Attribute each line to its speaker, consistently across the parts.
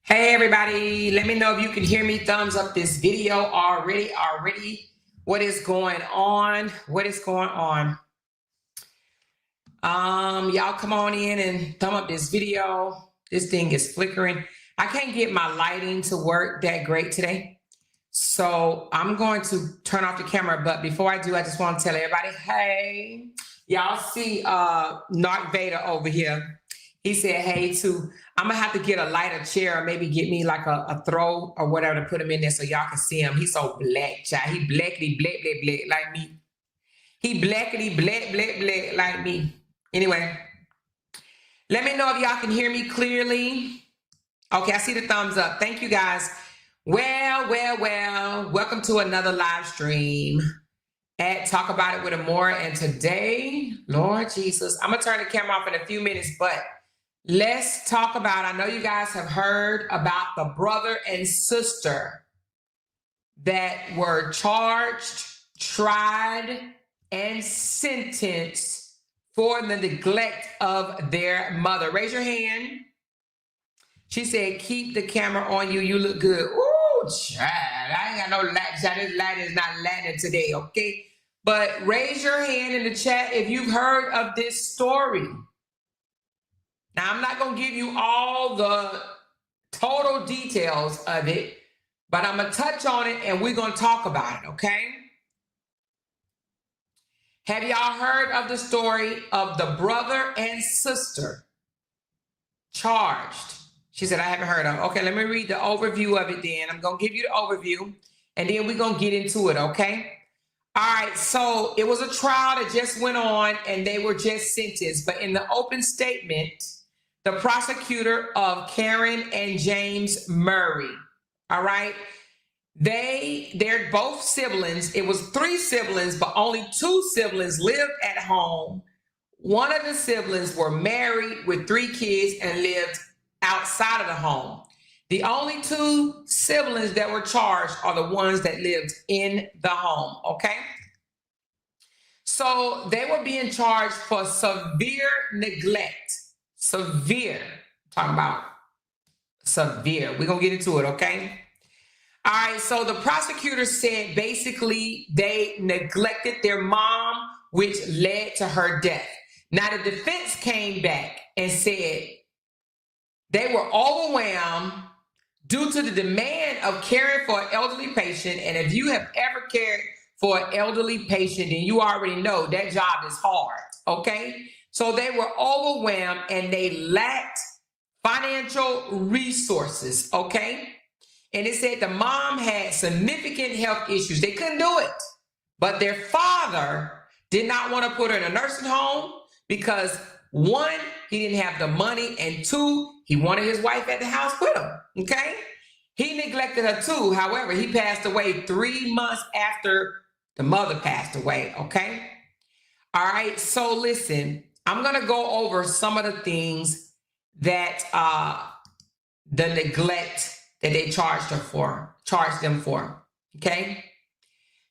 Speaker 1: Hey everybody, let me know if you can hear me. Thumbs up this video already. What is going on? Y'all come on in and thumb up this video. This thing is flickering. I can't get my lighting to work that great today. So I'm going to turn off the camera, but before I do, I just want to tell everybody, hey, y'all see Narc Vader over here. He said, hey, I'm gonna have to get a lighter chair or maybe get me like a throw or whatever to put him in there so y'all can see him. He's so black, child. He blackity black like me. He blackity black like me. Anyway, let me know if y'all can hear me clearly. Okay, I see the thumbs up. Thank you guys. Well. Welcome to another live stream at Talk About It with Amore. And today, Lord Jesus, I'm gonna turn the camera off in a few minutes, but let's talk about, I know you guys have heard about the brother and sister that were charged, tried, and sentenced for the neglect of their mother. Raise your hand. She said, keep the camera on you. You look good. Ooh, child. I ain't got no light. This light is not lighting today, okay? But raise your hand in the chat if you've heard of this story. Now, I'm not going to give you all the total details of it, but I'm going to touch on it and we're going to talk about it, okay? Have y'all heard of the story of the brother and sister charged? She said, I haven't heard of it. Okay, let me read the overview of it then. I'm going to give you the overview and then we're going to get into it, okay? All right, so it was a trial that just went on and they were just sentenced. But in the open statement, the prosecutor of Karen and James Murray, all right, they're both siblings. It was 3 siblings, but only 2 siblings lived at home. One of the siblings were married with 3 kids and lived outside of the home. The only 2 siblings that were charged are the ones that lived in the home, okay? So they were being charged for severe neglect. Severe. Talking about severe. We're going to get into it, okay? All right, so the prosecutor said basically they neglected their mom, which led to her death. Now, the defense came back and said they were overwhelmed due to the demand of caring for an elderly patient. And if you have ever cared for an elderly patient, then you already know that job is hard, okay? So they were overwhelmed and they lacked financial resources, okay? And it said the mom had significant health issues. They couldn't do it. But their father did not want to put her in a nursing home because 1, he didn't have the money, and 2, he wanted his wife at the house with him, okay? He neglected her too. However, he passed away 3 months after the mother passed away, okay? All right, so listen, I'm going to go over some of the things that the neglect that they charged them for, okay?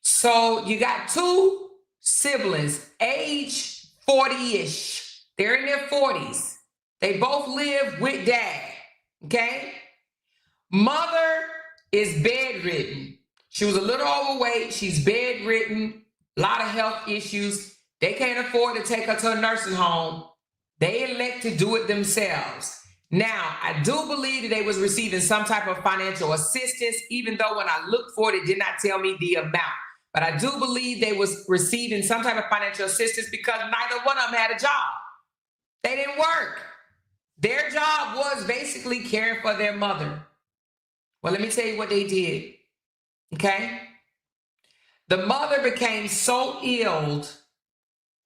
Speaker 1: So you got 2 siblings, age 40-ish. They're in their 40s. They both live with dad, okay? Mother is bedridden. She was a little overweight. She's bedridden, a lot of health issues. They can't afford to take her to a nursing home. They elect to do it themselves. Now, I do believe that they was receiving some type of financial assistance, even though when I looked for it, it did not tell me the amount. But I do believe they was receiving some type of financial assistance because neither one of them had a job. They didn't work. Their job was basically caring for their mother. Well, let me tell you what they did, okay? The mother became so ill,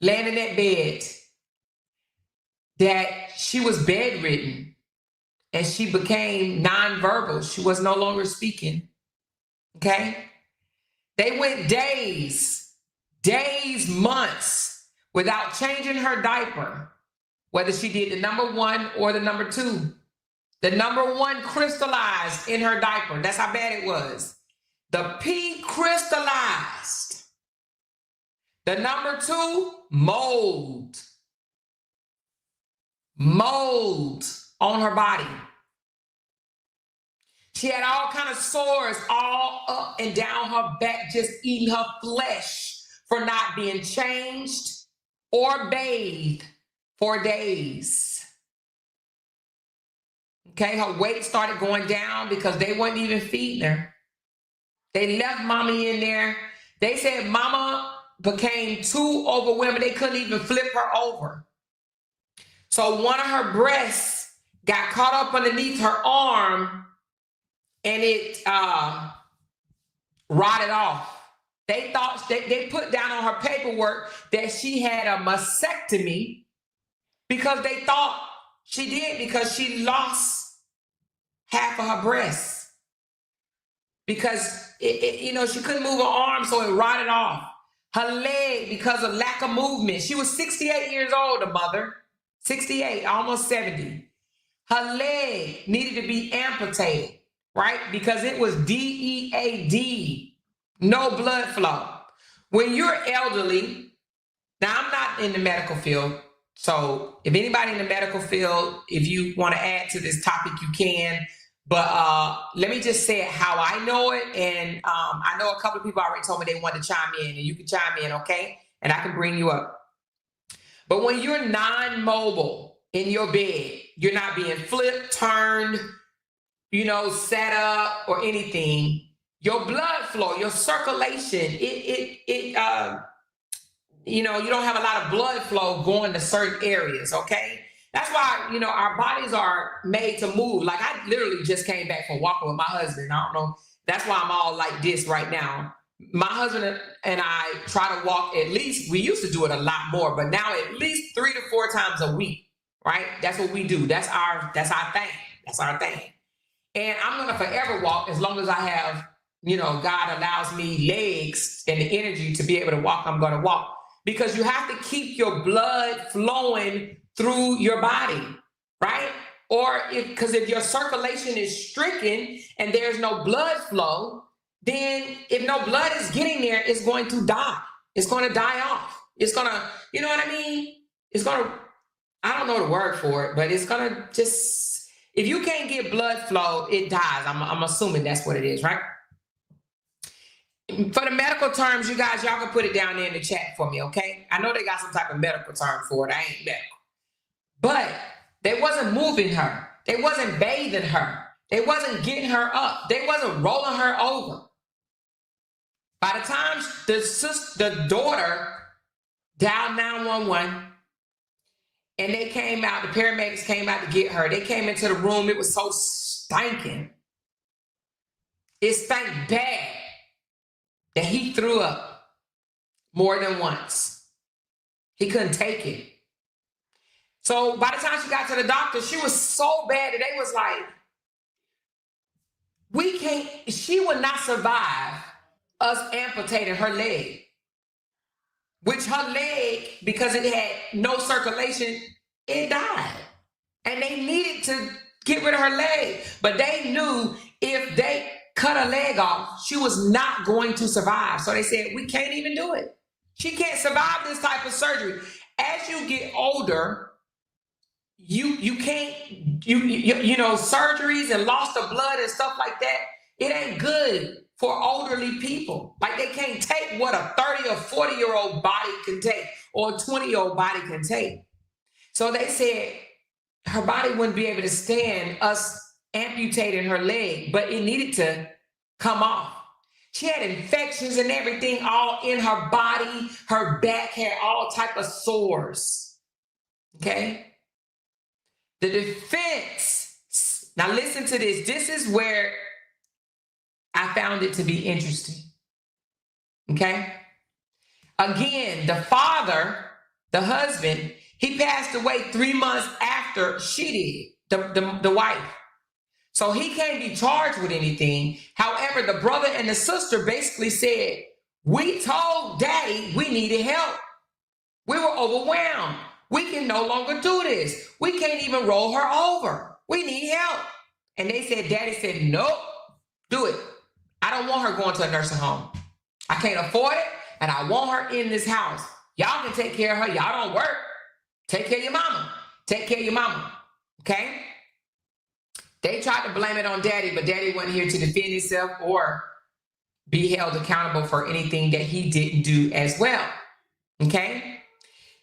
Speaker 1: laying in that bed, that she was bedridden and she became nonverbal. She was no longer speaking, okay? They went days, months without changing her diaper, whether she did the number 1 or the number 2. The number 1 crystallized in her diaper. That's how bad it was. The P crystallized. The number 2, mold. Mold on her body. She had all kind of sores all up and down her back, just eating her flesh for not being changed or bathed for days. Okay, her weight started going down because they weren't even feeding her. They left mommy in there. They said mama became too overwhelmed. They couldn't even flip her over. So one of her breasts got caught up underneath her arm and it rotted off. They thought they put down on her paperwork that she had a mastectomy because they thought she did because she lost half of her breast. Because she couldn't move her arm, so it rotted off. Her leg, because of lack of movement. She was 68 years old, the mother. 68, almost 70. Her leg needed to be amputated, right? Because it was DEAD, no blood flow. When you're elderly, now I'm not in the medical field, so if anybody in the medical field, if you want to add to this topic, you can. But let me just say it how I know it. And I know a couple of people already told me they wanted to chime in, and you can chime in, okay? And I can bring you up. But when you're non-mobile in your bed, you're not being flipped, turned, set up or anything, your blood flow, your circulation, you don't have a lot of blood flow going to certain areas, okay? That's why, our bodies are made to move. Like I literally just came back from walking with my husband. I don't know. That's why I'm all like this right now. My husband and I try to walk at least, we used to do it a lot more, but now at least 3 to 4 times a week, right? That's what we do. That's our thing. That's our thing. And I'm going to forever walk as long as I have, God allows me legs and the energy to be able to walk. I'm going to walk because you have to keep your blood flowing through your body, right? Or because if your circulation is stricken and there's no blood flow, then if no blood is getting there, it's going to die. It's going to die off. It's going to, you know what I mean? It's going to, I don't know the word for it, but it's going to just, if you can't get blood flow, it dies. I'm assuming that's what it is, right? For the medical terms, you guys, y'all can put it down there in the chat for me, okay? I know they got some type of medical term for it. I ain't medical. But they wasn't moving her. They wasn't bathing her. They wasn't getting her up. They wasn't rolling her over. By the time the daughter dialed 911 and they came out, the paramedics came out to get her. They came into the room. It was so stinking. It stank bad that he threw up more than once. He couldn't take it. So by the time she got to the doctor, she was so bad that they was like, she would not survive us amputating her leg. Which her leg, because it had no circulation, it died. And they needed to get rid of her leg. But they knew if they cut her leg off, she was not going to survive. So they said, we can't even do it. She can't survive this type of surgery. As you get older, you can't, surgeries and loss of blood and stuff like that, it ain't good for elderly people. Like they can't take what a 30 or 40-year-old body can take or a 20-year-old body can take. So they said her body wouldn't be able to stand us amputating her leg, but it needed to come off. She had infections and everything all in her body. Her back had all type of sores. Okay? The defense, now listen to this. This is where I found it to be interesting. Okay? Again, the father, the husband, he passed away 3 months after she did, the wife. So he can't be charged with anything. However, the brother and the sister basically said, we told daddy we needed help. We were overwhelmed. We can no longer do this. We can't even roll her over. We need help. And they said, daddy said, nope, do it. I don't want her going to a nursing home. I can't afford it, and I want her in this house. Y'all can take care of her. Y'all don't work. Take care of your mama. Take care of your mama. Okay? They tried to blame it on daddy, but daddy wasn't here to defend himself or be held accountable for anything that he didn't do as well. Okay?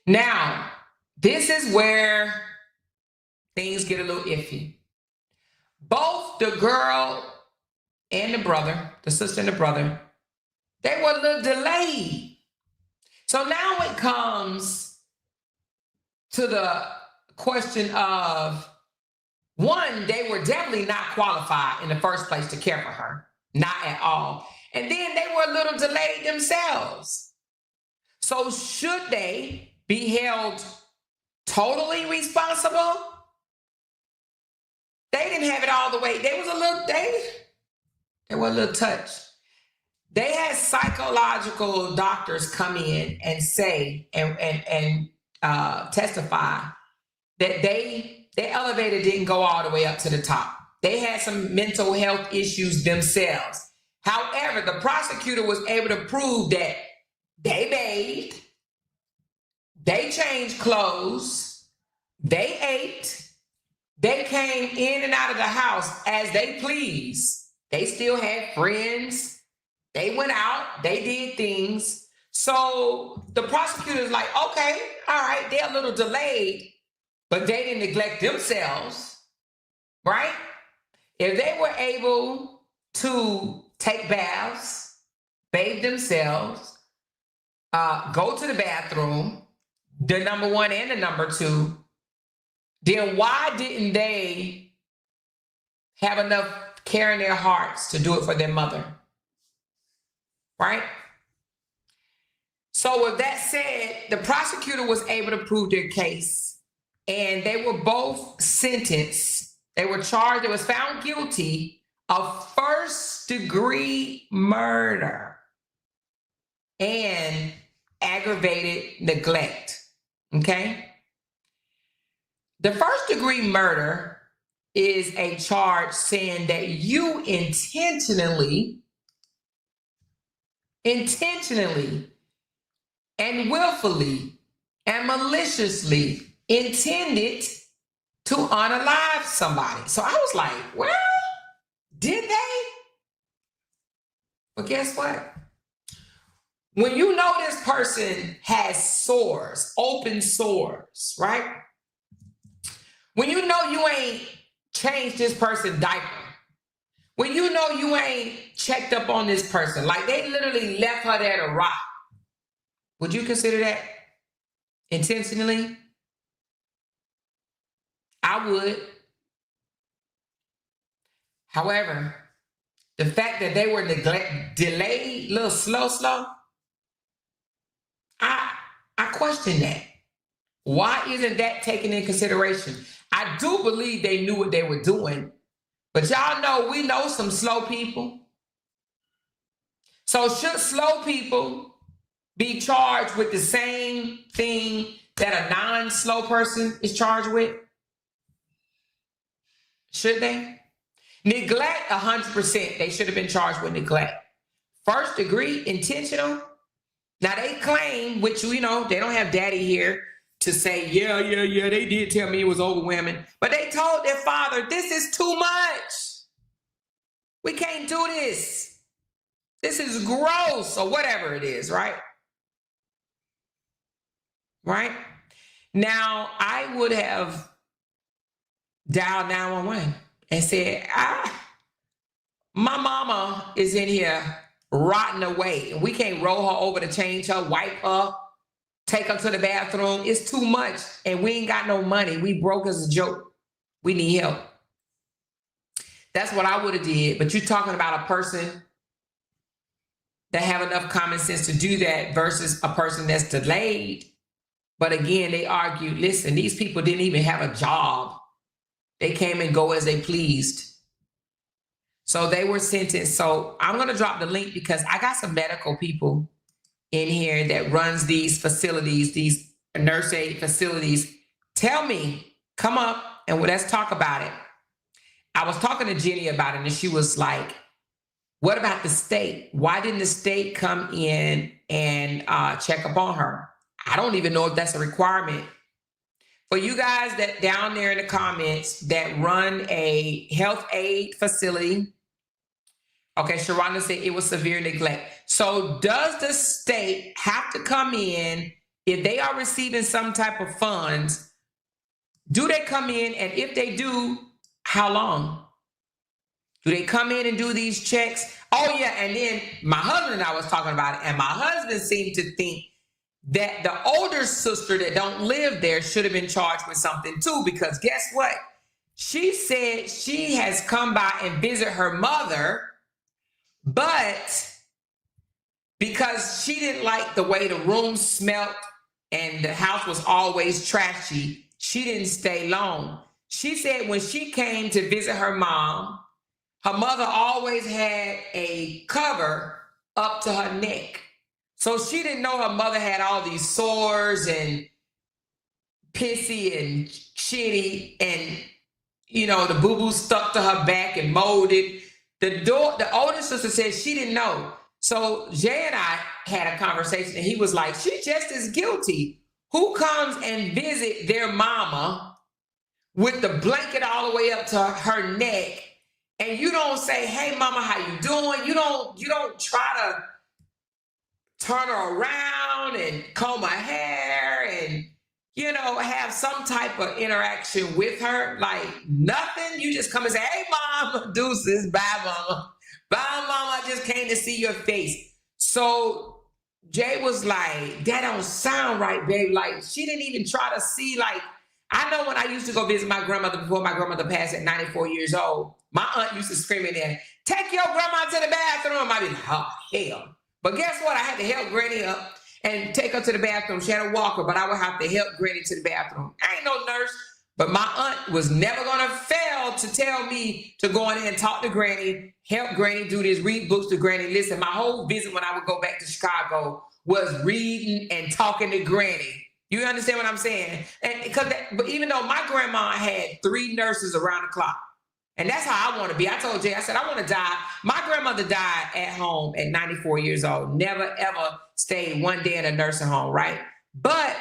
Speaker 1: Now, this is where things get a little iffy. Both the girl and the brother, the sister and the brother, they were a little delayed. So now it comes to the question of, one, they were definitely not qualified in the first place to care for her. Not at all. And then they were a little delayed themselves. So should they be held totally responsible? They didn't have it all the way. They were a little touched. They had psychological doctors come in and say and testify that their elevator didn't go all the way up to the top. They had some mental health issues themselves. However, the prosecutor was able to prove that they bathed, they changed clothes, they ate, they came in and out of the house as they pleased. They still had friends. They went out. They did things. So the prosecutor's like, okay, all right, they're a little delayed, but they didn't neglect themselves, right? If they were able to take baths, bathe themselves, go to the bathroom, the number one and the number two, then why didn't they have enough care in their hearts to do it for their mother? Right? So with that said, the prosecutor was able to prove their case, and they were both sentenced. They were charged, they was found guilty of first-degree murder and aggravated neglect. Okay? The first-degree murder is a charge saying that you intentionally and willfully and maliciously intended to unalive somebody. So I was like, well, did they? But guess what? When you know this person has sores, open sores, right? When you know you ain't changed this person's diaper, when you know you ain't checked up on this person, like they literally left her there to rot, would you consider that intentionally? I would. However, the fact that they were delayed, a little slow, I question that. Why isn't that taken in consideration? I do believe they knew what they were doing, but y'all know we know some slow people. So should slow people be charged with the same thing that a non-slow person is charged with? Should they? Neglect, 100%. They should have been charged with neglect. First degree, intentional. Now they claim, which we know, they don't have daddy here to say, yeah, they did tell me it was overwhelming. But they told their father, this is too much. We can't do this. This is gross, or whatever it is, right? Right? Now, I would have dialed 911 and said, my mama is in here rotting away, and we can't roll her over to change her, wipe her, take her to the bathroom. It's too much, and we ain't got no money. We broke as a joke. We need help. That's what I would have did. But you're talking about a person that have enough common sense to do that versus a person that's delayed. But again, they argue, listen, these people didn't even have a job. They came and go as they pleased. So they were sentenced. So I'm going to drop the link because I got some medical people in here that runs these facilities, these nurse aid facilities. Tell me, come up and let's talk about it. I was talking to Jenny about it, and she was like, what about the state? Why didn't the state come in and check up on her? I don't even know if that's a requirement. For you guys that down there in the comments that run a health aid facility, okay, Sharonda said it was severe neglect. So does the state have to come in if they are receiving some type of funds? Do they come in? And if they do, how long? Do they come in and do these checks? Oh, yeah. And then my husband and I was talking about it, and my husband seemed to think that the older sister that don't live there should have been charged with something too, because guess what? She said she has come by and visit her mother, but because she didn't like the way the room smelled and the house was always trashy, she didn't stay long. She said when she came to visit her mom, her mother always had a cover up to her neck. So she didn't know her mother had all these sores and pissy and shitty, and the boo-boo stuck to her back and molded. The older sister said she didn't know. So Jay and I had a conversation, and he was like, she's just as guilty. Who comes and visit their mama with the blanket all the way up to her neck, and you don't say, hey mama, how you doing? You don't try to turn her around and comb her hair and, have some type of interaction with her, like nothing. You just come and say, hey, mom, deuces, bye, mama. Bye, mama, I just came to see your face. So Jay was like, that don't sound right, babe. Like, she didn't even try to see, like, I know when I used to go visit my grandmother before my grandmother passed at 94 years old, my aunt used to scream in there, take your grandma to the bathroom. I'd be like, oh, hell. But guess what? I had to help Granny up and take her to the bathroom. She had a walker, but I would have to help Granny to the bathroom. I ain't no nurse, but my aunt was never going to fail to tell me to go in there and talk to Granny, help Granny do this, read books to Granny. Listen, my whole visit when I would go back to Chicago was reading and talking to Granny. You understand what I'm saying? But even though my grandma had 3 nurses around the clock, and that's how I want to be. I told Jay, I said, I want to die. My grandmother died at home at 94 years old. Never, ever stayed one day in a nursing home, right? But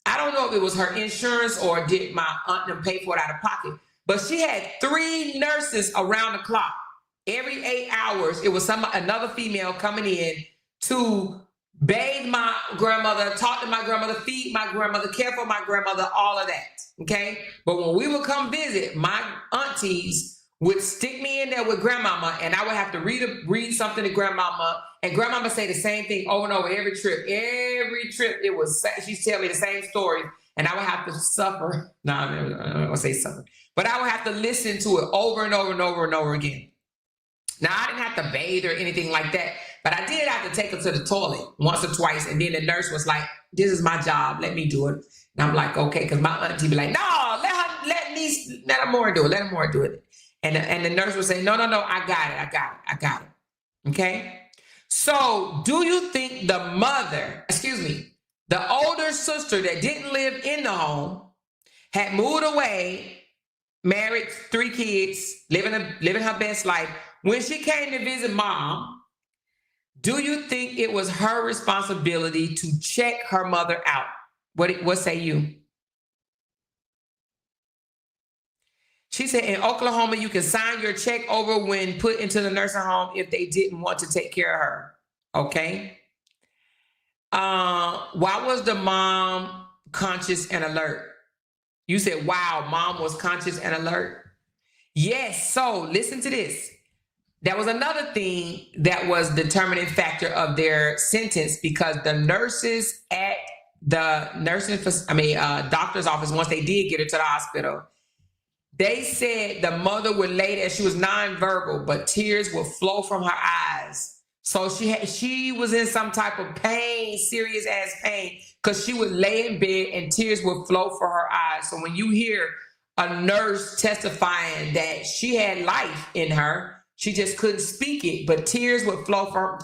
Speaker 1: I don't know if it was her insurance or did my aunt pay for it out of pocket. But she had 3 nurses around the clock. Every 8 hours, it was another female coming in to bathe my grandmother, talk to my grandmother, feed my grandmother, care for my grandmother, all of that. Okay. But when we would come visit, my aunties would stick me in there with grandmama, and I would have to read something to grandmama, and grandmama say the same thing over and over every trip. Every trip, she'd tell me the same story, and I would have to suffer. No, I don't want to say suffer, but I would have to listen to it over and over and over and over again. Now, I didn't have to bathe or anything like that, but I did have to take her to the toilet once or twice, and then the nurse was like, this is my job, let me do it. And I'm like, okay, because my auntie be like, no, let her more do it. And the nurse would say, no, I got it. Okay? So do you think the older sister that didn't live in the home, had moved away, married, 3 kids, living her best life, when she came to visit mom, do you think it was her responsibility to check her mother out? What say you? She said in Oklahoma, you can sign your check over when put into the nursing home if they didn't want to take care of her. Okay. Why was the mom conscious and alert? You said, wow, mom was conscious and alert. Yes. So listen to this. That was another thing that was determining factor of their sentence, because the nurses at the doctor's office, once they did get her to the hospital, they said the mother would lay there. She was nonverbal, but tears would flow from her eyes. So she was in some type of pain, serious ass pain, because she would lay in bed and tears would flow from her eyes. So when you hear a nurse testifying that she had life in her, she just couldn't speak it, but tears would flow from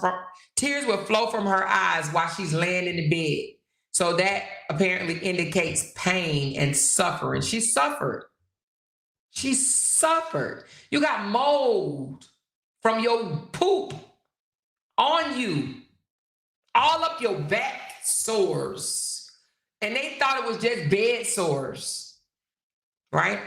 Speaker 1: her eyes while she's laying in the bed. So that apparently indicates pain and suffering. She suffered. You got mold from your poop on you, all up your back, sores. And they thought it was just bed sores, right?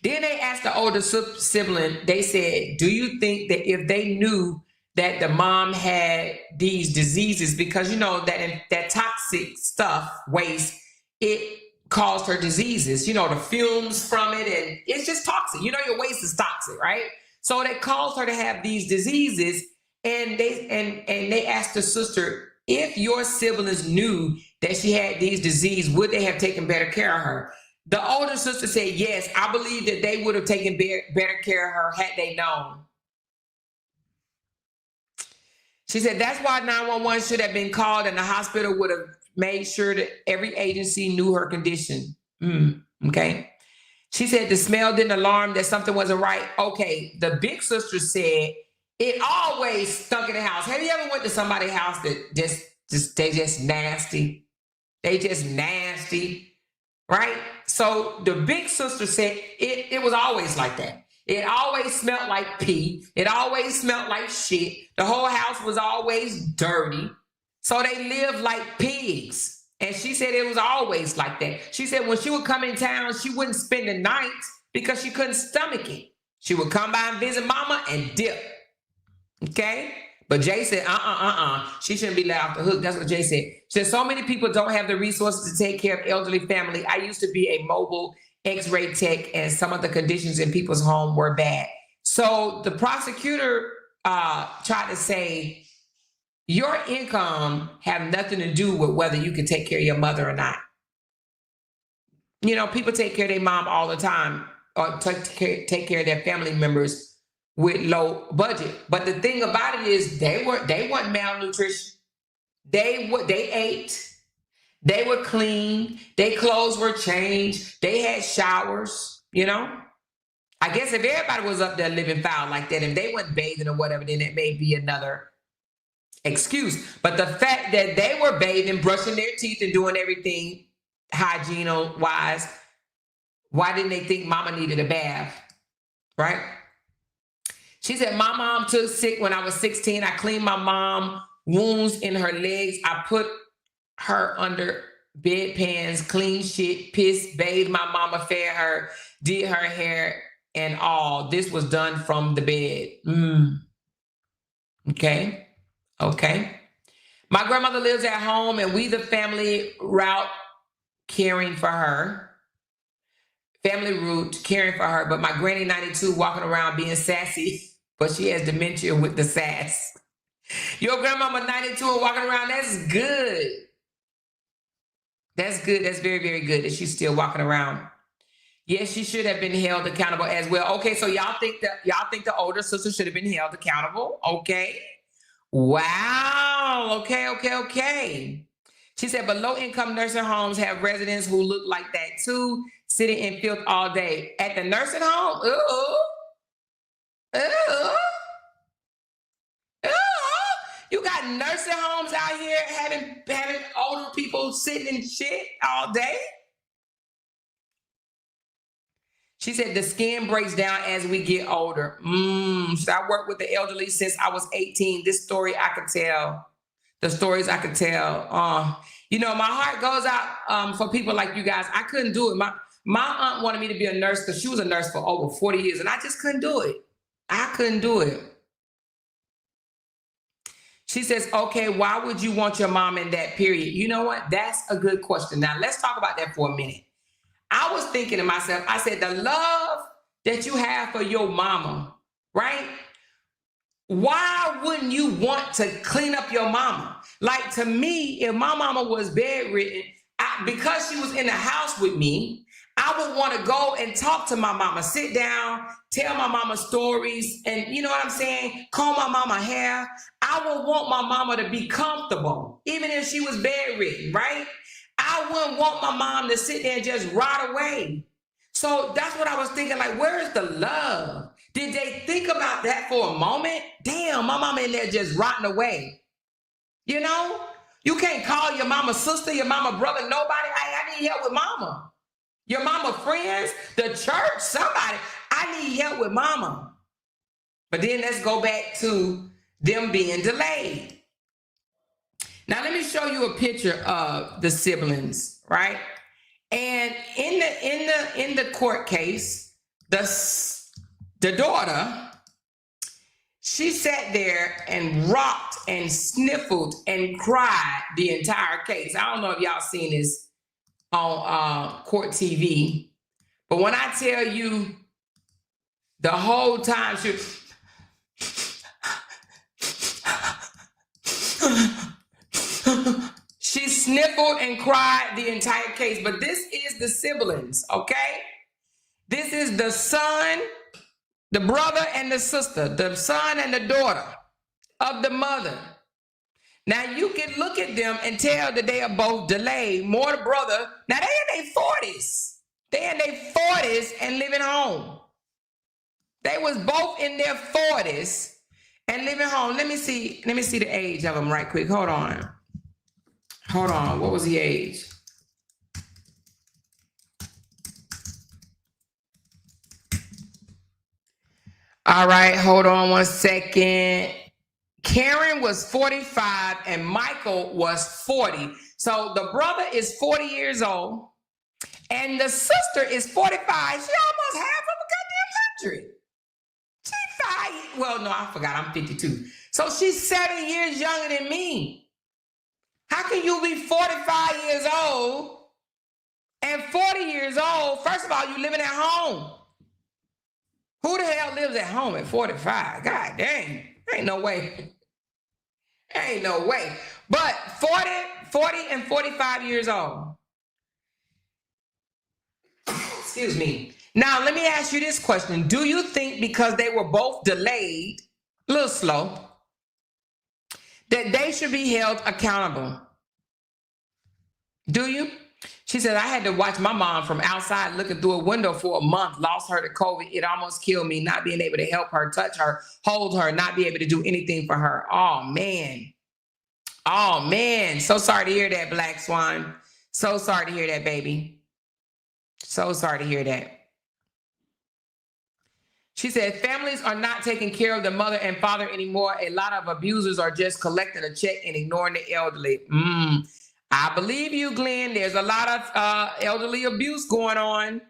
Speaker 1: Then they asked the older sibling, they said, do you think that if they knew that the mom had these diseases, because you know that toxic stuff, waste, it caused her diseases, you know, the fumes from it, and it's just toxic. You know, your waste is toxic, right? So that caused her to have these diseases. And they asked the sister, if your siblings knew that she had these diseases, would they have taken better care of her? The older sister said, yes, I believe that they would have taken better care of her had they known. She said, that's why 911 should have been called, and the hospital would have made sure that every agency knew her condition. Okay. She said the smell didn't alarm that something wasn't right. Okay. The big sister said it always stunk in the house. Have you ever went to somebody's house that they just nasty? They just nasty, right? So the big sister said it was always like that. It always smelled like pee. It always smelled like shit. The whole house was always dirty. So they lived like pigs. And she said it was always like that. She said when she would come in town, she wouldn't spend the night because she couldn't stomach it. She would come by and visit mama and dip. Okay? But Jay said, she shouldn't be let off the hook. That's what Jay said. She said, so many people don't have the resources to take care of elderly family. I used to be a mobile X-ray tech, and some of the conditions in people's home were bad. So the prosecutor tried to say, your income have nothing to do with whether you can take care of your mother or not. You know, people take care of their mom all the time, or take care of their family members with low budget. But the thing about it is they weren't malnutrition. They ate. They were clean. Their clothes were changed. They had showers, you know. I guess if everybody was up there living foul like that, if they weren't bathing or whatever, then it may be another excuse. But the fact that they were bathing, brushing their teeth, and doing everything hygiene-wise, why didn't they think mama needed a bath, right? She said, my mom took sick when I was 16. I cleaned my mom wounds in her legs. I put her under bedpans, clean shit, pissed, bathed my mama, fed her, did her hair and all. This was done from the bed. Okay. My grandmother lives at home, and we, the family, route caring for her. Family route caring for her. But my granny, 92, walking around being sassy, but she has dementia with the sass. Your grandmama, 92, and walking around, that's good. That's good. That's very, very good that she's still walking around. Yes, she should have been held accountable as well. Okay, so y'all think the older sister should have been held accountable? Okay. Wow. Okay. She said, but low-income nursing homes have residents who look like that too, sitting in filth all day. At the nursing home? You got nursing homes out here having older people sitting in shit all day? She said the skin breaks down as we get older. I worked with the elderly since I was 18. This story I could tell. The stories I could tell. You know, my heart goes out for people like you guys. I couldn't do it. My aunt wanted me to be a nurse because she was a nurse for over 40 years, and I just couldn't do it. I couldn't do it. She says, okay, why would you want your mom in that period? You know what? That's a good question. Now, let's talk about that for a minute. I was thinking to myself, I said, the love that you have for your mama, right? Why wouldn't you want to clean up your mama? Like, to me, if my mama was bedridden, because she was in the house with me, I would want to go and talk to my mama, sit down, tell my mama stories, and you know what I'm saying? Comb my mama hair. I would want my mama to be comfortable, even if she was bedridden, right? I wouldn't want my mom to sit there and just rot away. So that's what I was thinking, like, where is the love? Did they think about that for a moment? Damn, my mama in there just rotting away. You know? You can't call your mama sister, your mama brother, nobody. I need help with mama. Your mama friends, the church, somebody. I need help with mama. But then let's go back to them being delayed. Now let me show you a picture of the siblings, right? And in the court case, the daughter, she sat there and rocked and sniffled and cried the entire case. I don't know if y'all seen this on court TV, but when I tell you the whole time she sniffled and cried the entire case. But this is the siblings, okay? This is the son, the brother and the sister, the son and the daughter of the mother. Now you can look at them and tell that they are both delayed. More the brother. Now they in their 40s. They in their 40s and living home. They was both in their 40s and living home. Let me see the age of them right quick. Hold on. What was the age? All right, hold on one second. Karen was 45 and Michael was 40. So the brother is 40 years old and the sister is 45. She almost half of a goddamn 100. She's 5. Well, no, I forgot. I'm 52. So she's 7 years younger than me. How can you be 45 years old and 40 years old? First of all, you living at home. Who the hell lives at home at 45? God dang. Ain't no way. Ain't no way. But 40 and 45 years old. Excuse me. Now, let me ask you this question. Do you think because they were both delayed, a little slow, that they should be held accountable? Do you? She said, I had to watch my mom from outside looking through a window for a month, lost her to COVID. It almost killed me, not being able to help her, touch her, hold her, not be able to do anything for her. Oh, man. Oh, man. So sorry to hear that, Black Swan. So sorry to hear that, baby. So sorry to hear that. She said, families are not taking care of the mother and father anymore. A lot of abusers are just collecting a check and ignoring the elderly. I believe you, Glenn. There's a lot of elderly abuse going on.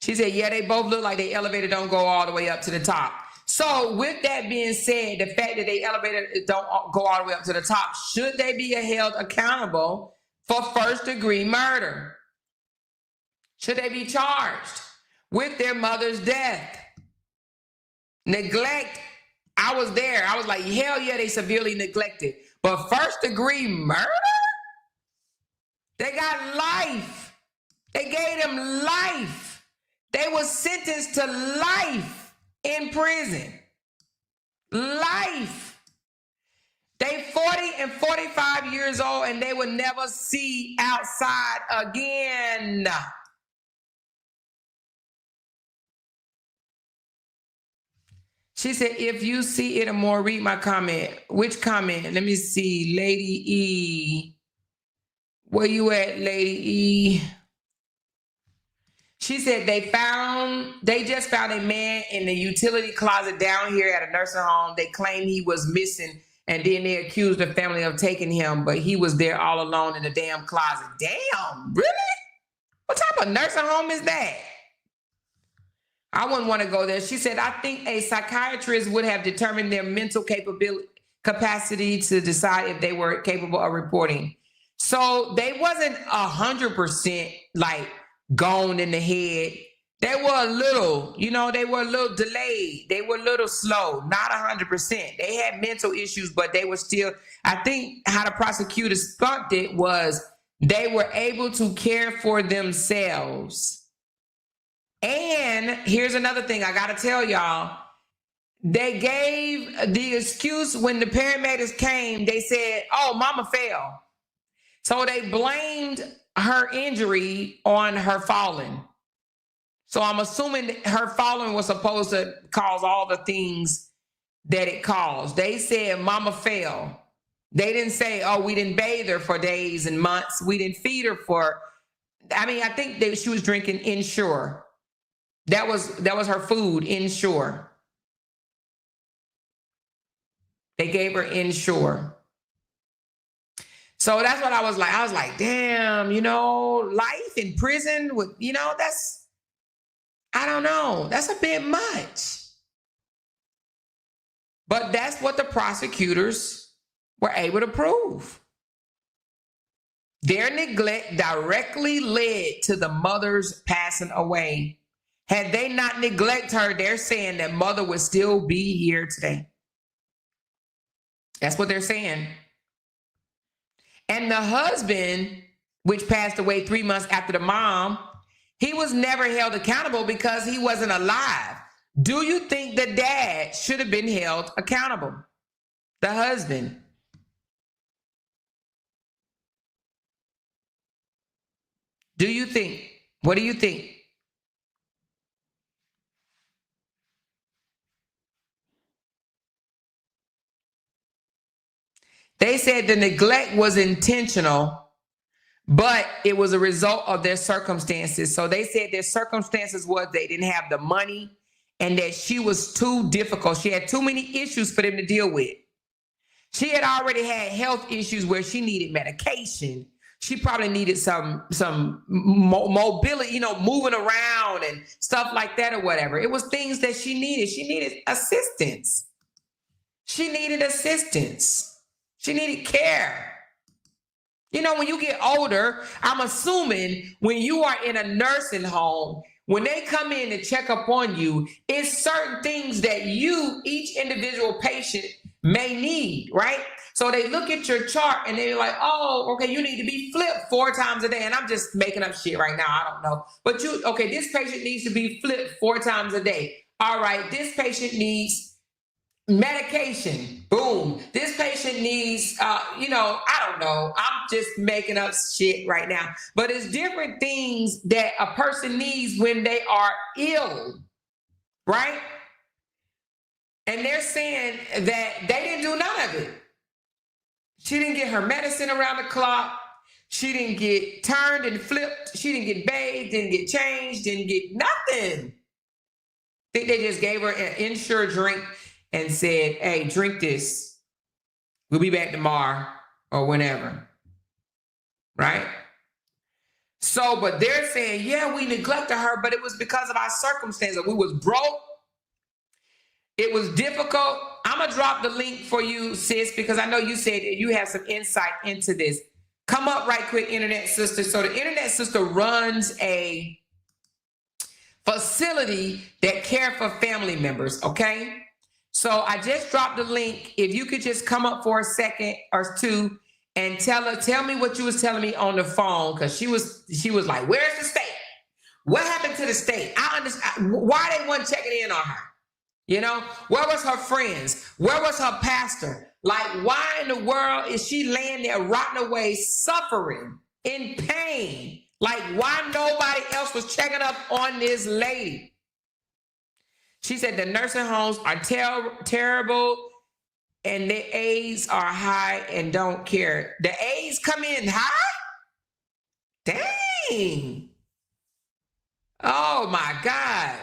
Speaker 1: She said, yeah, they both look like the elevator don't go all the way up to the top. So with that being said, the fact that they elevator don't go all the way up to the top, should they be held accountable for first-degree murder? Should they be charged with their mother's death? Neglect. I was there. I was like, hell yeah, they severely neglected. But first-degree murder? They got life. They gave them life. They were sentenced to life in prison. Life. They 40 and 45 years old and they will never see outside again. She said, if you see it or more, read my comment. Which comment? Let me see. Lady E. Where you at, Lady E? She said they just found a man in the utility closet down here at a nursing home. They claim he was missing, and then they accused the family of taking him, but he was there all alone in the damn closet. Damn, really? What type of nursing home is that? I wouldn't want to go there. She said, I think a psychiatrist would have determined their mental capacity to decide if they were capable of reporting. So they wasn't 100% like gone in the head. They were a little, they were a little delayed. They were a little slow, not 100%. They had mental issues, but they were still, I think how the prosecutors spunked it was they were able to care for themselves. And here's another thing I got to tell y'all. They gave the excuse when the paramedics came, they said, oh, mama fell. So they blamed her injury on her falling. So I'm assuming her falling was supposed to cause all the things that it caused. They said mama fell. They didn't say, oh, we didn't bathe her for days and months. We didn't feed her I think she was drinking Ensure. That was her food, Ensure. They gave her Ensure. So that's what I was like. I was like, damn, life in prison with, that's, I don't know. That's a bit much. But that's what the prosecutors were able to prove. Their neglect directly led to the mother's passing away. Had they not neglected her, they're saying that mother would still be here today. That's what they're saying. And the husband, which passed away 3 months after the mom, he was never held accountable because he wasn't alive. Do you think the dad should have been held accountable? The husband. Do you think? What do you think? They said the neglect was intentional, but it was a result of their circumstances. So they said their circumstances was they didn't have the money and that she was too difficult. She had too many issues for them to deal with. She had already had health issues where she needed medication. She probably needed some mobility, moving around and stuff like that or whatever. It was things that she needed. She needed assistance. She needed assistance. She needed care. When you get older, I'm assuming when you are in a nursing home, when they come in to check up on you, it's certain things that each individual patient may need, right? So they look at your chart and they're like, oh, okay, you need to be flipped 4 times a day. And I'm just making up shit right now. I don't know. But this patient needs to be flipped 4 times a day. All right, this patient needs medication. Boom. This patient needs, I don't know. I'm just making up shit right now. But it's different things that a person needs when they are ill, right? And they're saying that they didn't do none of it. She didn't get her medicine around the clock. She didn't get turned and flipped. She didn't get bathed, didn't get changed, didn't get nothing. I think they just gave her an insured drink and said, hey, drink this. We'll be back tomorrow or whenever. Right? So, but they're saying, yeah, we neglected her, but it was because of our circumstances. We was broke. It was difficult. I'm going to drop the link for you, sis, because I know you said that you have some insight into this. Come up right quick, Internet Sister. So the Internet Sister runs a facility that care for family members, okay? So I just dropped the link. If you could just come up for a second or two and tell me what you was telling me on the phone, because she was like, where's the state? What happened to the state? I understand why they weren't checking in on her. Where was her friends? Where was her pastor? Like, why in the world is she laying there rotting away, suffering, in pain? Like, why nobody else was checking up on this lady? She said the nursing homes are terrible and the A's are high and don't care. The A's come in high? Dang. Oh, my God.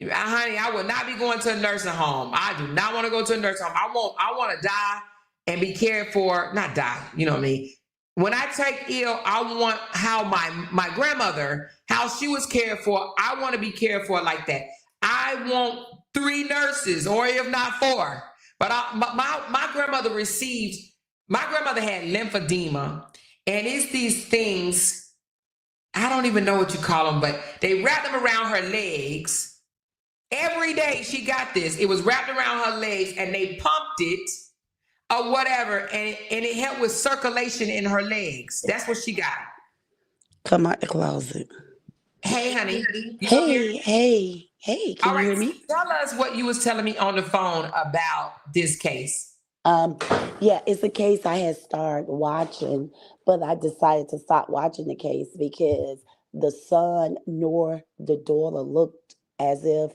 Speaker 1: Honey, I would not be going to a nursing home. I do not want to go to a nursing home. I want to die and be cared for. Not die, you know what I mean? When I take ill, I want how my grandmother, how she was cared for. I want to be cared for like that. I want 3 nurses, or if not 4. But my grandmother had lymphedema, and it's these things, I don't even know what you call them, but they wrap them around her legs. Every day she got this. It was wrapped around her legs, and they pumped it or whatever, and it helped with circulation in her legs. That's what she got.
Speaker 2: Come out the closet.
Speaker 1: Hey, honey.
Speaker 2: Hey, can you hear me?
Speaker 1: Tell us what you was telling me on the phone about this case.
Speaker 2: Yeah, it's a case I had started watching, but I decided to stop watching the case because the son nor the daughter looked as if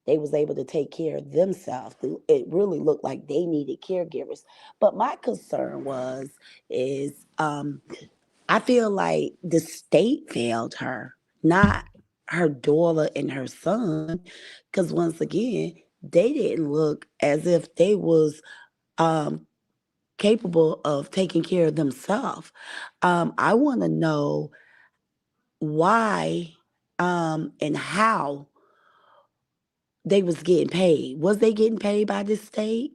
Speaker 2: they was able to take care of themselves. It really looked like they needed caregivers. But my concern is I feel like the state failed her, not her daughter and her son, because once again, they didn't look as if they was capable of taking care of themselves. I want to know why and how they was getting paid. Was they getting paid by the state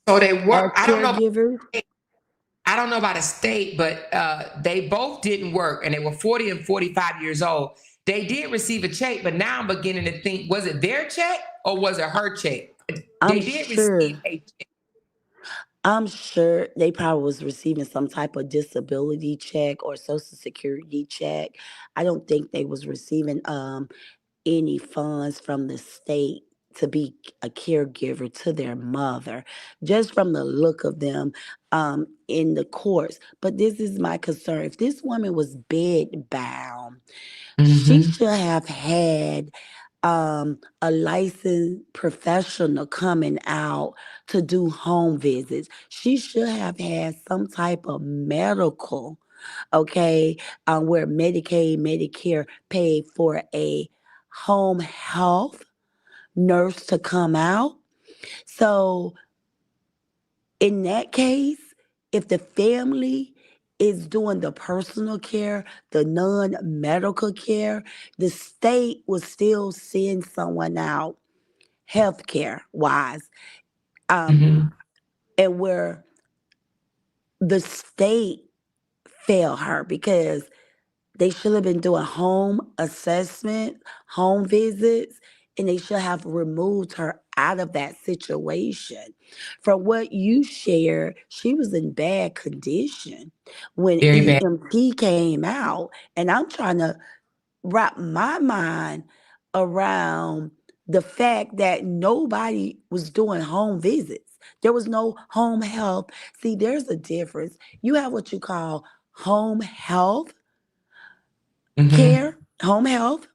Speaker 1: So they
Speaker 2: as
Speaker 1: work.
Speaker 2: caregivers?
Speaker 1: I don't know about a state, but they both didn't work, and they were 40 and 45 years old. They did receive a check, but now I'm beginning to think: was it their check or was it her check?
Speaker 2: I'm
Speaker 1: They did receive
Speaker 2: sure.
Speaker 1: a check.
Speaker 2: I'm sure they probably was receiving some type of disability check or social security check. I don't think they was receiving any funds from the state to be a caregiver to their mother, just from the look of them in the courts. But this is my concern. If this woman was bed bound, she
Speaker 1: Mm-hmm.
Speaker 2: should have had a licensed professional coming out to do home visits. She should have had some type of medical, okay, where Medicaid, Medicare paid for a home health nurse to come out. So in that case, if the family is doing the personal care, the non medical care, the state will still send someone out healthcare wise. Um,
Speaker 1: Mm-hmm.
Speaker 2: and where the state failed her because they should have been doing home assessment, home visits, and they should have removed her out of that situation. From what you shared, she was in bad condition when
Speaker 1: Very bad.
Speaker 2: EMT came out. And I'm trying to wrap my mind around the fact that nobody was doing home visits. There was no home health. See, there's a difference. You have what you call home health
Speaker 1: Mm-hmm.
Speaker 2: care, home health,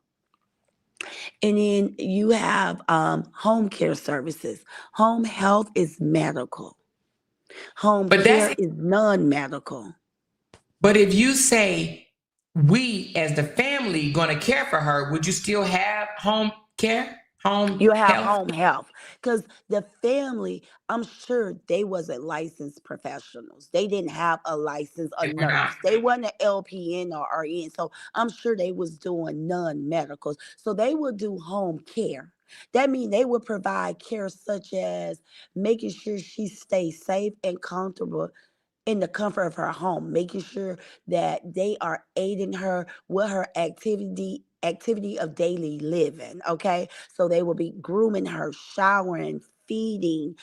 Speaker 2: and then you have home care services. Home health is medical. Home
Speaker 1: But that's
Speaker 2: care is non-medical.
Speaker 1: But if you say we as the family going to care for her, would you still have home care, home
Speaker 2: You have
Speaker 1: health?
Speaker 2: home health because the family, I'm sure they wasn't licensed professionals. They didn't have a license, a
Speaker 1: They were not.
Speaker 2: nurse. They wasn't an LPN or RN. So I'm sure they was doing non-medicals. So they would do home care. That means they would provide care such as making sure she stays safe and comfortable in the comfort of her home, making sure that they are aiding her with her activity of daily living. Okay, so they will be grooming her, showering, feeding,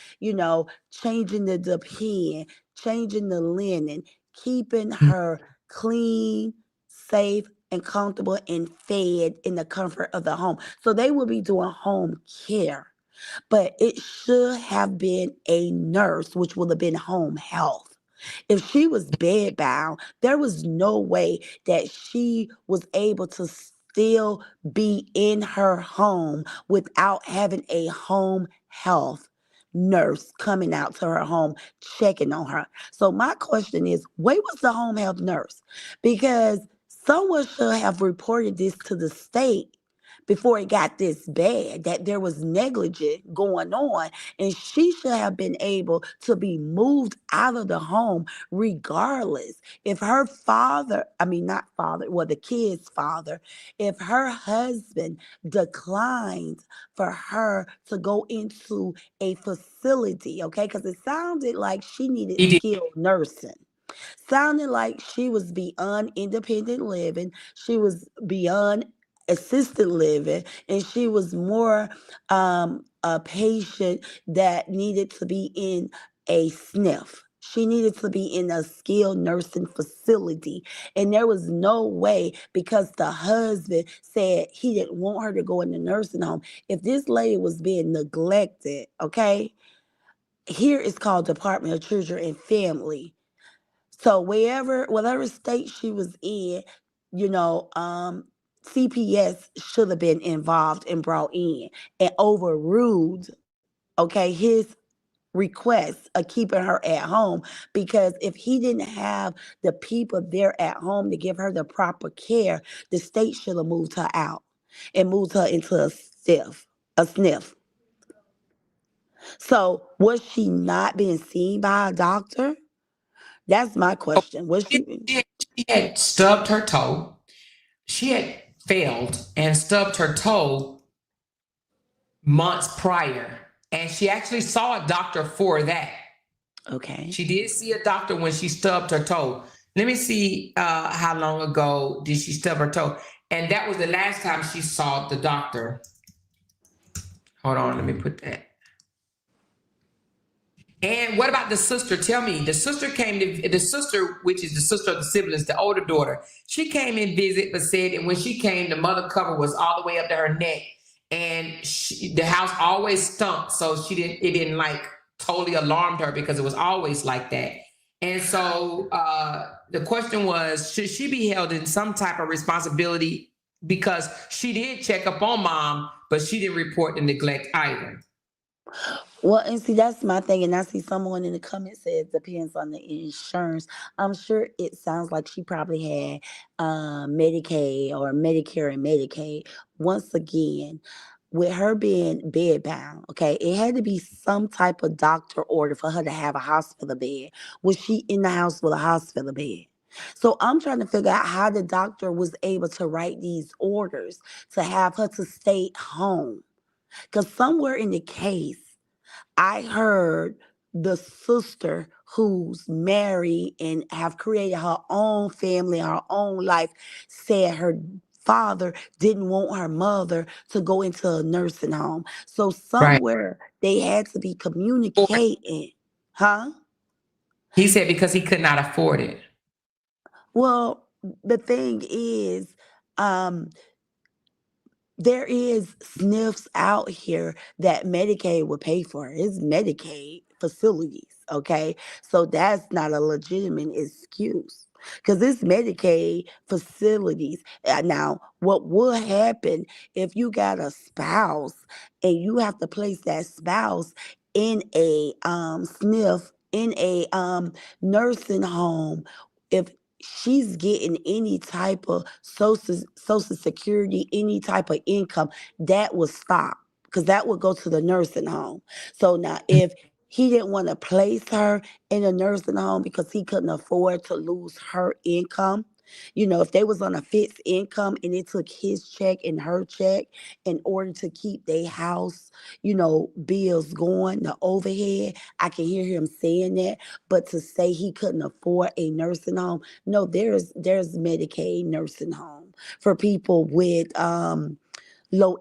Speaker 2: changing the pen, changing the linen, keeping her clean, safe, and comfortable and fed in the comfort of the home. So they will be doing home care, but it should have been a nurse, which would have been home health. If she was bedbound, there was no way that she was able to still be in her home without having a home health nurse coming out to her home checking on her. So my question is, where was the home health nurse? Because someone should have reported this to the state before it got this bad, that there was negligence going on, and she should have been able to be moved out of the home regardless. If her father, I mean, not father, well, the kid's father, if her husband declined for her to go into a facility, okay, because it sounded like she needed
Speaker 1: He did.
Speaker 2: skilled nursing. Sounded like she was beyond independent living. She was beyond assisted living, and she was more a patient that needed to be in a sniff. She needed to be in a skilled nursing facility. And there was no way, because the husband said he didn't want her to go in the nursing home. If this lady was being neglected, okay, here it's called Department of Children and Family. So whatever state she was in, CPS should have been involved and brought in and overruled, okay, his request of keeping her at home, because if he didn't have the people there at home to give her the proper care, the state should have moved her out and moved her into a sniff. So was she not being seen by a doctor? That's my question. Was
Speaker 1: She,
Speaker 2: she?
Speaker 1: she had stubbed her toe. She had failed and stubbed her toe months prior. And she actually saw a doctor for that.
Speaker 2: Okay.
Speaker 1: She did see a doctor when she stubbed her toe. Let me see how long ago did she stub her toe. And that was the last time she saw the doctor. Hold on, let me put that. And what about the sister? Tell me, the sister came to the sister, which is the sister of the siblings, the older daughter. She came and visit, but said, and when she came, the mother cover was all the way up to her neck, and the house always stunk. So it didn't like totally alarmed her because it was always like that. And so the question was, should she be held in some type of responsibility because she did check up on mom, but she didn't report the neglect either.
Speaker 2: Well, and see, that's my thing. And I see someone in the comments says depends on the insurance. I'm sure it sounds like she probably had Medicaid or Medicare and Medicaid. Once again, with her being bedbound, okay, it had to be some type of doctor order for her to have a hospital bed. Was she in the house with a hospital bed? So I'm trying to figure out how the doctor was able to write these orders to have her to stay home. Because somewhere in the case, I heard the sister who's married and have created her own family, her own life, said her father didn't want her mother to go into a nursing home. So
Speaker 1: Right.
Speaker 2: somewhere they had to be communicating. Huh?
Speaker 1: He said because he could not afford it.
Speaker 2: Well, the thing is, um, there is sniffs out here that Medicaid would pay for. It's Medicaid facilities, okay? So that's not a legitimate excuse because it's Medicaid facilities. Now, what will happen if you got a spouse and you have to place that spouse in a sniff in a nursing home? If she's getting any type of social security, any type of income, that would stop because that would go to the nursing home. So now if he didn't want to place her in a nursing home because he couldn't afford to lose her income, if they was on a fixed income and it took his check and her check in order to keep their house, bills going, the overhead, I can hear him saying that. But to say he couldn't afford a nursing home, no, there's Medicaid nursing home for people with low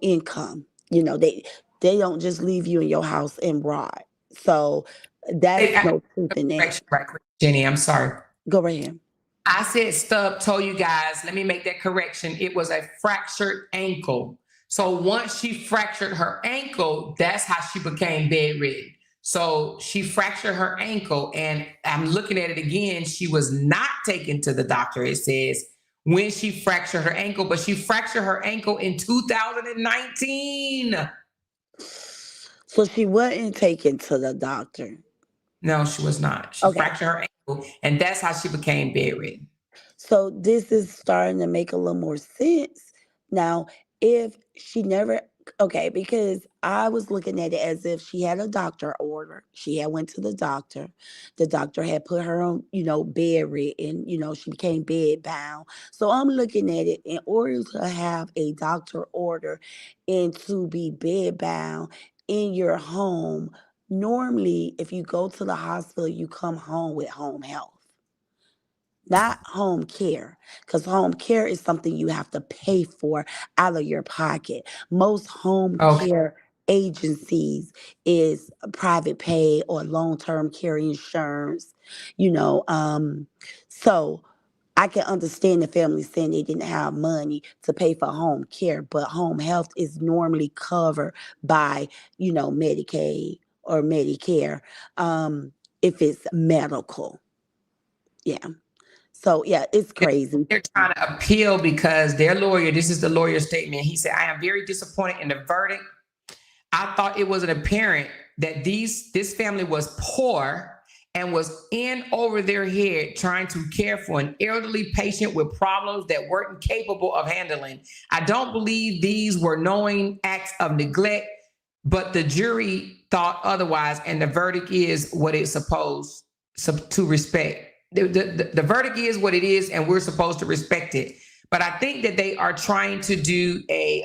Speaker 2: income. They don't just leave you in your house and rot. So that's no truth in that.
Speaker 1: Correction, right quick, Jenny. I'm sorry.
Speaker 2: Go right ahead.
Speaker 1: I said stub toe, you guys. Let me make that correction. It was a fractured ankle. So once she fractured her ankle, that's how she became bedridden. So she fractured her ankle, and I'm looking at it again. She was not taken to the doctor. It says when she fractured her ankle, but she fractured her ankle in 2019.
Speaker 2: So she wasn't taken to the doctor.
Speaker 1: No, she was not. She
Speaker 2: Okay.
Speaker 1: fractured her ankle, and that's how she became bedridden.
Speaker 2: So this is starting to make a little more sense. Now, if she never okay, because I was looking at it as if she had a doctor order. She had went to the doctor. The doctor had put her on, bedridden, she became bed bound. So I'm looking at it in order to have a doctor order and to be bed bound in your home. Normally, if you go to the hospital, you come home with home health, not home care, because home care is something you have to pay for out of your pocket. Most home
Speaker 1: Okay.
Speaker 2: care agencies is private pay or long-term care insurance, so I can understand the family saying they didn't have money to pay for home care, but home health is normally covered by, Medicaid or Medicare, if it's medical. Yeah. So yeah, it's crazy.
Speaker 1: They're trying to appeal because their lawyer, this is the lawyer's statement. He said, I am very disappointed in the verdict. I thought it was an apparent that this family was poor and was in over their head trying to care for an elderly patient with problems that weren't capable of handling. I don't believe these were knowing acts of neglect. but the jury thought otherwise, and the verdict is what it's supposed to respect. The verdict is what it is, and we're supposed to respect it. But I think that they are trying to do a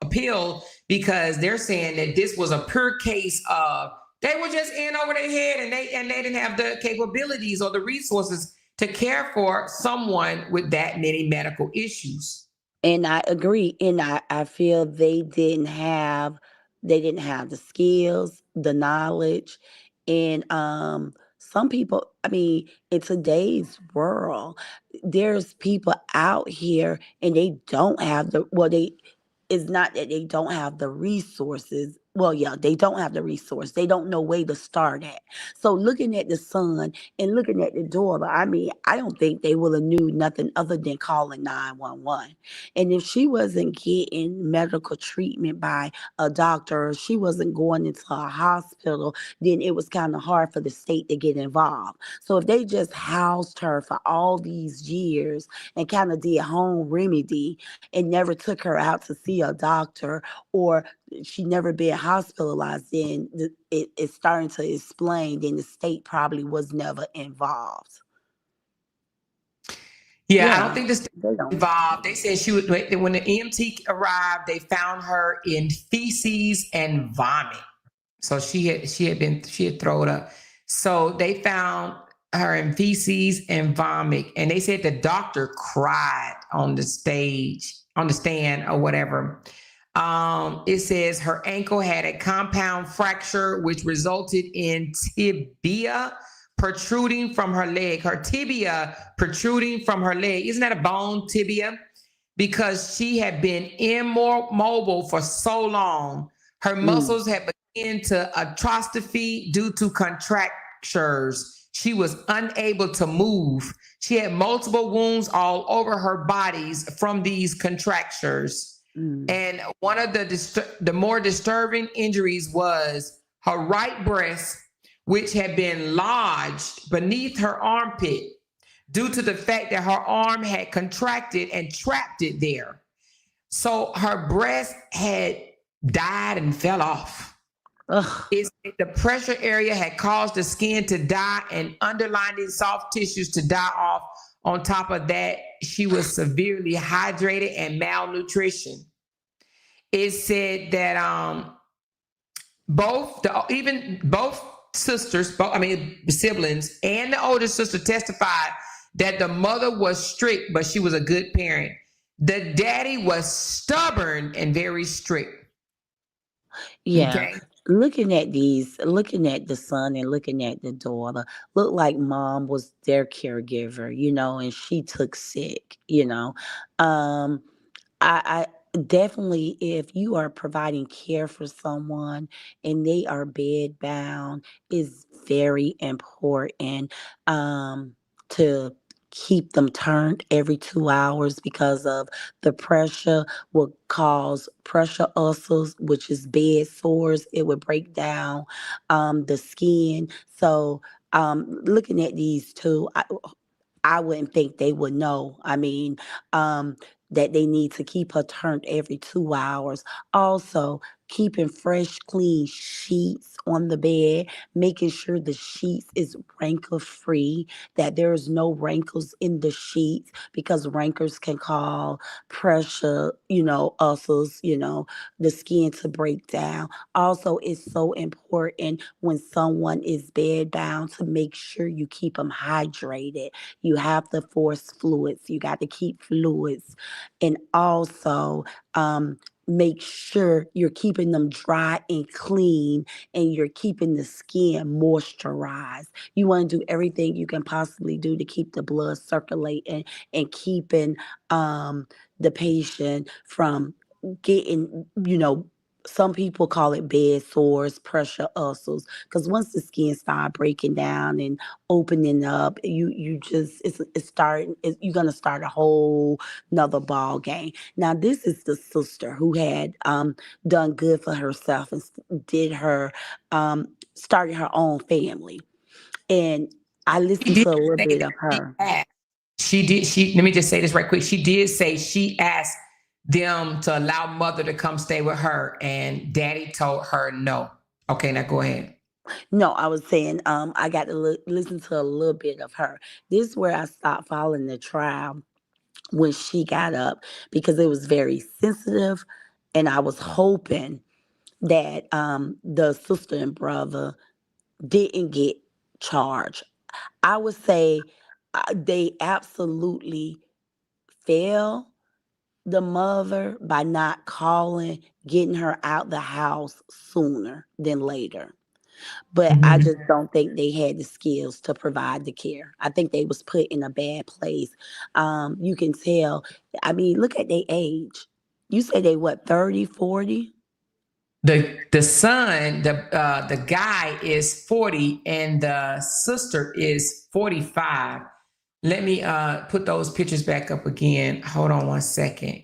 Speaker 1: appeal because they're saying that this was a pure case of they were just in over their head, and they didn't have the capabilities or the resources to care for someone with that many medical issues.
Speaker 2: And I agree. And I feel they didn't have the skills, the knowledge. And some people, I mean, in today's world, there's people out here and they don't have the well, they it's not that they don't have the resources. Well, yeah, they don't have the resource. They don't know where to start at. So looking at the son and looking at the daughter, I mean, I don't think they would have knew nothing other than calling 911. And if she wasn't getting medical treatment by a doctor, or she wasn't going into a hospital, then it was kind of hard for the state to get involved. So if they just housed her for all these years and kind of did home remedy and never took her out to see a doctor, or she never been hospitalized, then it's starting to explain then the state probably was never involved.
Speaker 1: Yeah, I don't
Speaker 2: Yeah,
Speaker 1: think the state
Speaker 2: they
Speaker 1: was
Speaker 2: don't.
Speaker 1: involved. They said she would when the EMT arrived, they found her in feces and vomit. So she had thrown up. So they found her in feces and vomit, and they said the doctor cried on the stage, on the stand, or whatever. It says her ankle had a compound fracture, which resulted in tibia protruding from her leg. Her tibia protruding from her leg. Isn't that a bone, tibia? Because she had been immobile for so long, her
Speaker 2: Mm,
Speaker 1: muscles had begun to atrophy due to contractures. She was unable to move. She had multiple wounds all over her bodies from these contractures.
Speaker 2: mm,
Speaker 1: And one of the more disturbing injuries was her right breast, which had been lodged beneath her armpit due to the fact that her arm had contracted and trapped it there. So her breast had died and fell off.
Speaker 2: ugh,
Speaker 1: The pressure area had caused the skin to die and underlying soft tissues to die off. On top of that, she was severely hydrated and malnutrition. It said that both sisters, I mean siblings, and the older sister testified that the mother was strict, but she was a good parent. The daddy was stubborn and very strict.
Speaker 2: yeah.
Speaker 1: Okay.
Speaker 2: Looking at the son and looking at the daughter, looked like mom was their caregiver, and she took sick, Um, I definitely, if you are providing care for someone and they are bed bound, is very important to keep them turned every 2 hours because of the pressure will cause pressure ulcers, which is bed sores. It would break down the skin. So looking at these two, I wouldn't think they would know. I mean, that they need to keep her turned every 2 hours. Also, keeping fresh, clean sheets on the bed, making sure the sheets is wrinkle free, that there's no wrinkles in the sheets because rankles can cause pressure, ulcers, the skin to break down. Also, it's so important when someone is bed bound to make sure you keep them hydrated. You have to force fluids. You got to keep fluids. And also, make sure you're keeping them dry and clean and you're keeping the skin moisturized. You want to do everything you can possibly do to keep the blood circulating and keeping the patient from getting, some people call it bed sores, pressure ulcers, because once the skin start breaking down and opening up, you just it's starting. You're gonna start a whole another ball game. Now this is the sister who had done good for herself and did her started her own family, and I
Speaker 1: She
Speaker 2: listened
Speaker 1: did
Speaker 2: to a little
Speaker 1: say
Speaker 2: bit
Speaker 1: that
Speaker 2: of her.
Speaker 1: she asked. She did. Let me just say this right quick. She did say she asked them to allow mother to come stay with her, and daddy told her no. Okay, now go ahead.
Speaker 2: No, I was saying, I got to listen to a little bit of her. This is where I stopped following the trial when she got up because it was very sensitive, and I was hoping that the sister and brother didn't get charged. I would say they absolutely failed the mother by not calling, getting her out the house sooner than later. But I
Speaker 1: Mhm.
Speaker 2: just don't think they had the skills to provide the care. I think they was put in a bad place. You can tell. I mean, look at their age. You say they what, 30, 40?
Speaker 1: The son, the guy is 40 and the sister is 45. Let me put those pictures back up again. Hold on one second.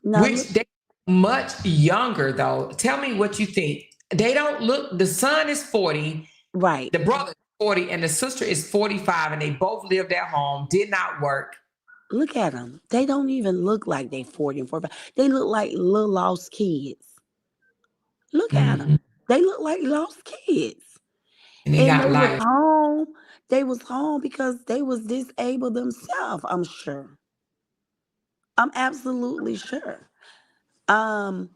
Speaker 2: Now
Speaker 1: Which
Speaker 2: look,
Speaker 1: they much younger though. Tell me what you think. They don't look, the son is 40,
Speaker 2: right.
Speaker 1: the brother is 40, and the sister is 45, and they both lived at home, did not work.
Speaker 2: Look at them. They don't even look like they 40 and 45. They look like little lost kids. Look at them.
Speaker 1: Mhm.
Speaker 2: They look like lost kids.
Speaker 1: And they
Speaker 2: And
Speaker 1: got
Speaker 2: they was
Speaker 1: life.
Speaker 2: home. They was home because they was disabled themselves, I'm sure. I'm absolutely sure. Um,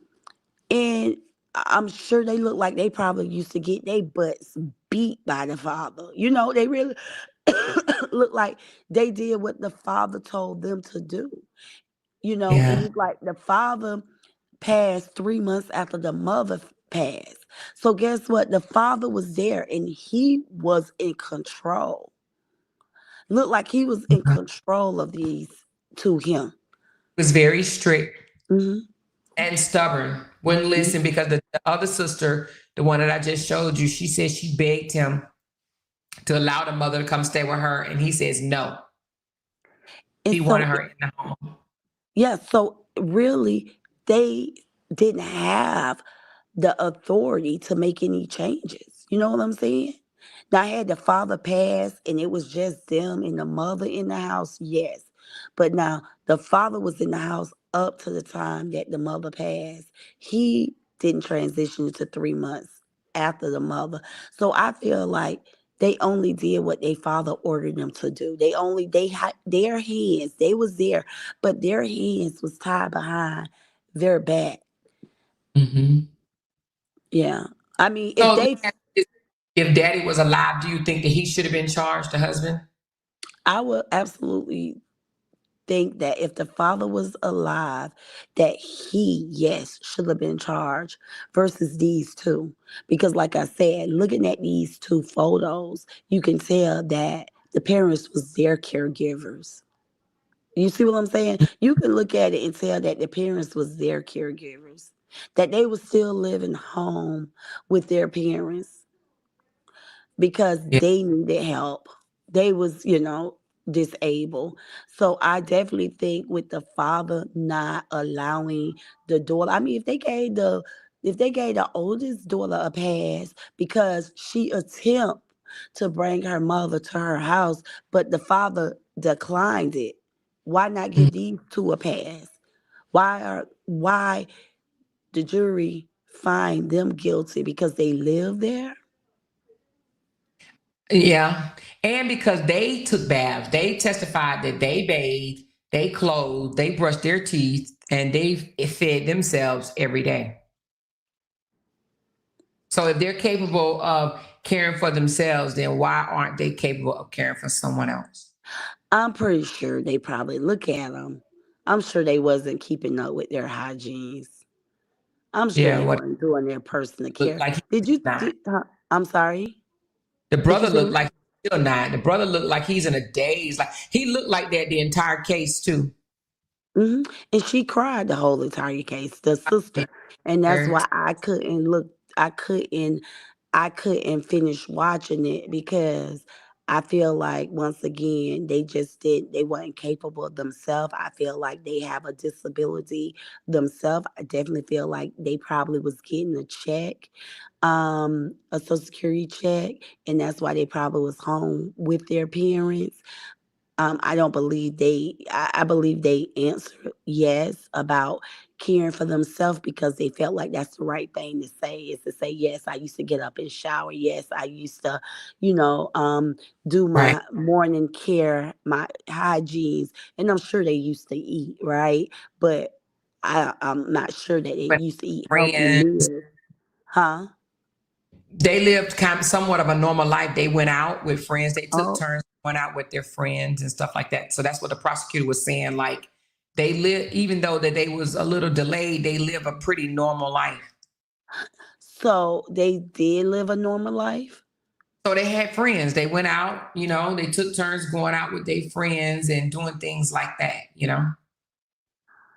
Speaker 2: and I'm sure they look like they probably used to get their butts beat by the father. You know, they really look like they did what the father told them to do. You know, and
Speaker 1: Yeah.
Speaker 2: it's like the father passed 3 months after the mother passed. So guess what? The father was there and he was in control. Looked like he was in
Speaker 1: Mhm.
Speaker 2: control of these to him.
Speaker 1: Was very strict
Speaker 2: Hmm.
Speaker 1: and stubborn. Wouldn't listen because the other sister, the one that I just showed you, she said she begged him to allow the mother to come stay with her, and he says no.
Speaker 2: And
Speaker 1: He wanted
Speaker 2: so,
Speaker 1: her in the home.
Speaker 2: yeah, so really, they didn't have the authority to make any changes. You know what I'm saying? Now, I had the father pass and it was just them and the mother in the house, yes. But now the father was in the house up to the time that the mother passed. He didn't transition into 3 months after the mother. So I feel like they only did what their father ordered them to do. They had their hands, they was there, but their hands was tied behind their back.
Speaker 1: Mhm.
Speaker 2: Yeah. I mean,
Speaker 1: So
Speaker 2: if
Speaker 1: let me
Speaker 2: they
Speaker 1: ask you this. If daddy was alive, do you think that he should have been charged, the husband?
Speaker 2: I would absolutely think that if the father was alive, that he, yes, should have been charged versus these two. Because, like I said, looking at these two photos, you can tell that the parents was their caregivers. You see what I'm saying? You can look at it and tell that the parents was their caregivers, that they was still living home with their parents because
Speaker 1: Yeah.
Speaker 2: they needed help. They was, disabled. So I definitely think with the father not allowing the daughter, I mean, if they gave the oldest daughter a pass because she attempt to bring her mother to her house, but the father declined it. Why not
Speaker 1: Mm.
Speaker 2: give these two a pass? Why the jury find them guilty because they live there?
Speaker 1: Yeah. And because they took baths, they testified that they bathed, they clothed, they brushed their teeth, and they fed themselves every day. So if they're capable of caring for themselves, then why aren't they capable of caring for someone else?
Speaker 2: I'm pretty sure they probably look at them. I'm sure they wasn't keeping up with their hygienes. I'm sure
Speaker 1: Yeah,
Speaker 2: they
Speaker 1: what
Speaker 2: weren't doing their personal
Speaker 1: looked
Speaker 2: care.
Speaker 1: like he
Speaker 2: Did you?
Speaker 1: not.
Speaker 2: Did, I'm sorry.
Speaker 1: The
Speaker 2: What you
Speaker 1: brother looked
Speaker 2: say?
Speaker 1: like he's still not. The brother looked like he's in a daze. Like he looked like that the entire case too.
Speaker 2: Hmm. And she cried the whole entire case, the sister, and that's
Speaker 1: Or-
Speaker 2: why I couldn't look. I couldn't. I couldn't finish watching it because I feel like once again they just did. They weren't capable of themselves. I feel like they have a disability themselves. I definitely feel like they probably was getting a check, a social security check, and that's why they probably was home with their parents. I don't believe I believe they answered yes about caring for themselves because they felt like that's the right thing to say, is to say, yes, I used to get up and shower. Yes, I used to, you know, do
Speaker 1: Right.
Speaker 2: my morning care, my hygienes. And I'm sure they used to eat, right? But I'm not sure that they
Speaker 1: With
Speaker 2: used to eat healthy
Speaker 1: friends.
Speaker 2: meals. Huh?
Speaker 1: They lived kind of somewhat of a normal life. They went out with friends. They took
Speaker 2: Oh,
Speaker 1: turns going out with their friends and stuff like that. So that's what the prosecutor was saying. Like they live, even though that they was a little delayed, they live a pretty normal life.
Speaker 2: so they did live a normal life?
Speaker 1: So they had friends. They went out, they took turns going out with their friends and doing things like that.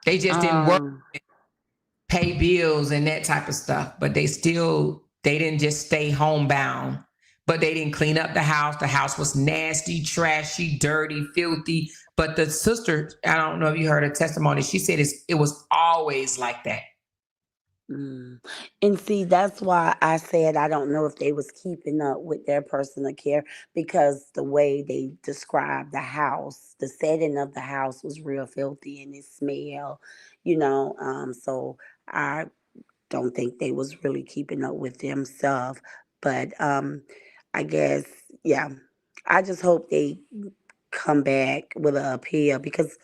Speaker 1: They just didn't work,
Speaker 2: Um,
Speaker 1: pay bills and that type of stuff, but they didn't just stay homebound. But they didn't clean up the house. The house was nasty, trashy, dirty, filthy. But the sister, I don't know if you heard her testimony, she said it was always like that.
Speaker 2: Mm. And see, that's why I said I don't know if they was keeping up with their personal care, because the way they described the house, the setting of the house was real filthy and it smelled, so I don't think they was really keeping up with themselves. But I guess, yeah, I just hope they come back with an appeal because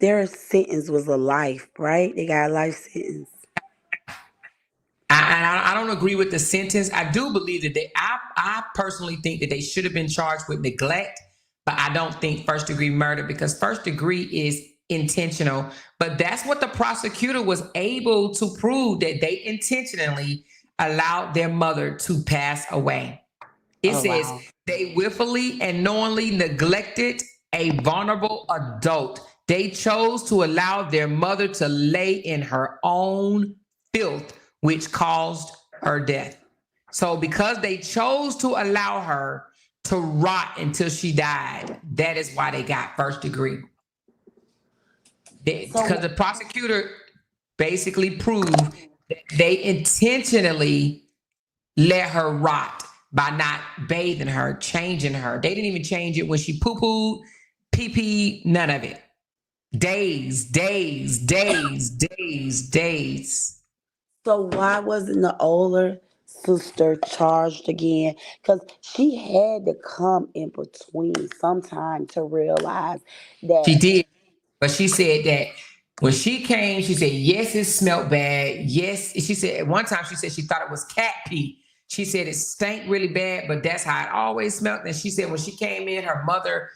Speaker 2: their sentence was a life, right? They got a life sentence.
Speaker 1: I don't agree with the sentence. I do believe that I personally think that they should have been charged with neglect, but I don't think first degree murder, because first degree is intentional. But that's what the prosecutor was able to prove, that they intentionally allowed their mother to pass away. It
Speaker 2: Oh,
Speaker 1: says
Speaker 2: wow.
Speaker 1: they willfully and knowingly neglected a vulnerable adult. They chose to allow their mother to lay in her own filth, which caused her death. So, because they chose to allow her to rot until she died, that is why they got first degree. Because
Speaker 2: So
Speaker 1: the prosecutor basically proved that they intentionally let her rot by not bathing her, changing her. They didn't even change it when she poo pooed, pee pee, none of it. Days, days, days, days, days.
Speaker 2: so why wasn't the older sister charged again? Because she had to come in between sometime to realize
Speaker 1: She
Speaker 2: that.
Speaker 1: did, but she said that when she came, she said, yes, it smelled bad. Yes, she said at one time, she said she thought it was cat pee. She said it stank really bad, but that's how it always smelled. And she said when she came in, her mother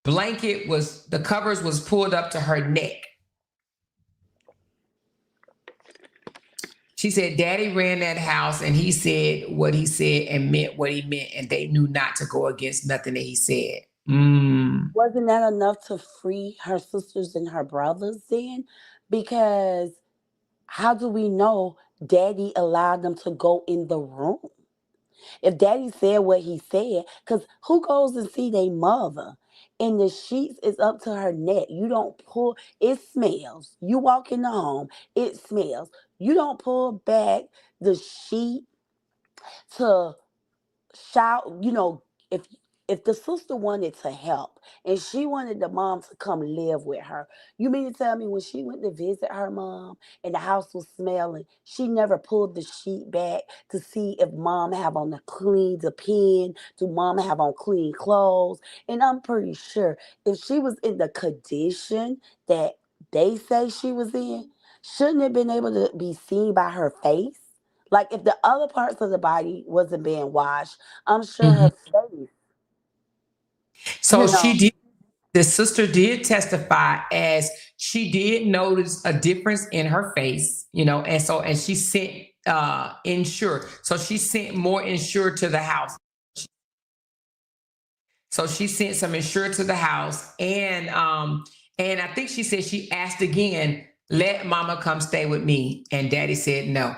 Speaker 1: the covers was pulled up to her neck. She said, Daddy ran that house and he said what he said and meant what he meant, and they knew not to go against nothing that he said. Mm.
Speaker 2: Wasn't that enough to free her sisters and her brothers then? Because how do we know Daddy allowed them to go in the room? If Daddy said what he said, because who goes and see their mother? And the sheets is up to her neck. You don't pull, it smells. You walk in the home, it smells. You don't pull back the sheet to shout, if the sister wanted to help and she wanted the mom to come live with her, you mean to tell me when she went to visit her mom and the house was smelling, she never pulled the sheet back to see if mom have on the clean the pen, do mom have on clean clothes? And I'm pretty sure if she was in the condition that they say she was in, shouldn't have been able to be seen by her face? Like if the other parts of the body wasn't being washed, I'm sure
Speaker 1: Mhm.
Speaker 2: her face,
Speaker 1: So
Speaker 2: you know.
Speaker 1: the sister did testify, as she did notice a difference in her face, and she sent insure. So she sent more insure to the house. So she sent some insurance to the house, and I think she said she asked again, let mama come stay with me, and daddy said no.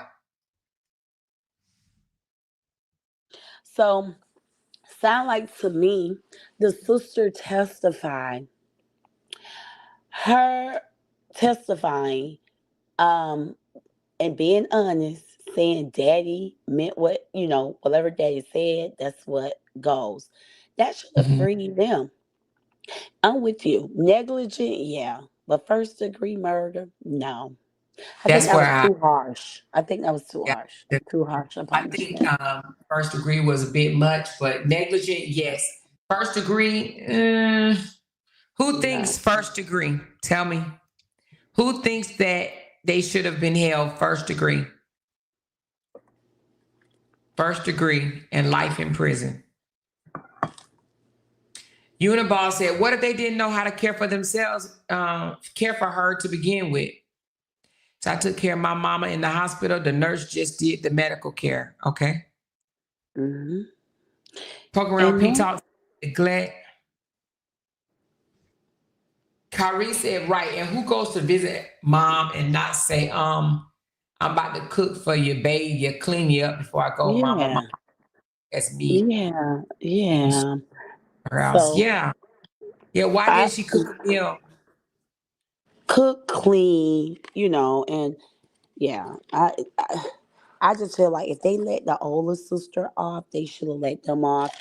Speaker 2: So sound like to me, the sister testified, her testifying, um, and being honest, saying daddy meant whatever daddy said, that's what goes. That should have
Speaker 1: Mhm.
Speaker 2: freed them. I'm with you. Negligent, yeah. But first degree murder, no. I think
Speaker 1: That's
Speaker 2: that
Speaker 1: where
Speaker 2: was too harsh. I think that was too
Speaker 1: yeah,
Speaker 2: harsh. Too harsh a
Speaker 1: I think
Speaker 2: punishment.
Speaker 1: first degree was a bit much, but negligent, yes. First degree, who thinks
Speaker 2: No.
Speaker 1: first degree? Tell me. Who thinks that they should have been held first degree? First degree and life in prison. Uniball said, what if they didn't know how to care for themselves, care for her to begin with? So I took care of my mama in the hospital. The nurse just did the medical care. Okay.
Speaker 2: Hmm.
Speaker 1: Poke around
Speaker 2: And
Speaker 1: P
Speaker 2: no,
Speaker 1: Talk. Glad. Kyrie said, right. And who goes to visit mom and not say, I'm about to cook for you, bathe you, clean you up before I go, mama.
Speaker 2: yeah,
Speaker 1: Mama, that's me.
Speaker 2: yeah,
Speaker 1: And
Speaker 2: yeah.
Speaker 1: her house.
Speaker 2: So
Speaker 1: Yeah. Yeah. Why
Speaker 2: I
Speaker 1: didn't she cook a meal?
Speaker 2: cook, clean, and yeah, I just feel like if they let the older sister off, they should have let them off,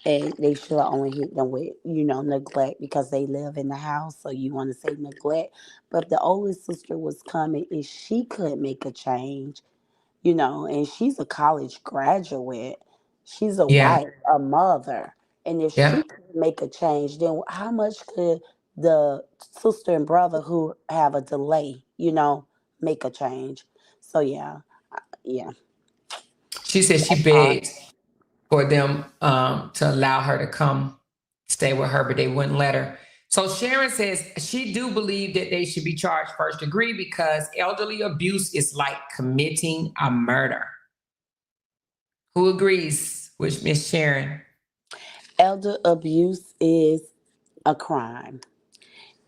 Speaker 2: and they should have only hit them with neglect because they live in the house. So you want to say neglect, but if the older sister was coming and she could make a change, and she's a college graduate. She's a
Speaker 1: Yeah.
Speaker 2: wife, a mother. And if she
Speaker 1: Yeah.
Speaker 2: could make a change, then how much could the sister and brother who have a delay, make a change? So yeah, yeah,
Speaker 1: She said she
Speaker 2: that's hard.
Speaker 1: begged for them to allow her to come stay with her, but they wouldn't let her. So Sharon says she do believe that they should be charged first degree because elderly abuse is like committing a murder. Who agrees with Miss Sharon?
Speaker 2: Elder abuse is a crime.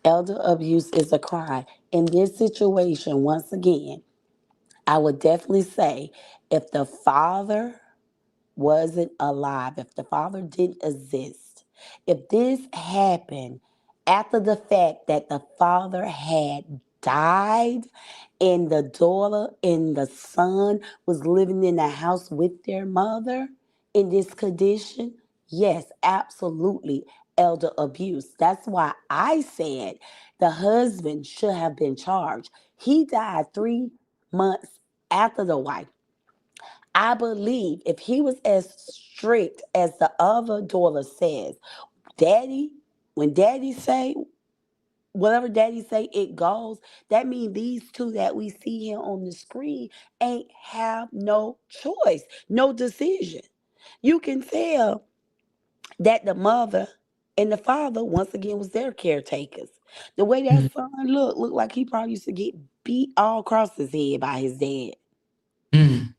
Speaker 2: Elder abuse is a crime. In this situation, once again, I would definitely say if the father wasn't alive, if the father didn't exist, if this happened after the fact that the father had died and the daughter and the son was living in the house with their mother in this condition, yes, absolutely elder abuse. That's why I said the husband should have been charged. He died 3 months after the wife. I believe if he was as strict as the other daughter says, daddy, when daddy say, whatever daddy say, it goes, that means these two that we see here on the screen ain't have no choice, no decision. You can tell that the mother and the father, once again, was their caretakers. The way that
Speaker 1: Mm,
Speaker 2: son looked like he probably used to get beat all across his head by his dad.
Speaker 1: mm,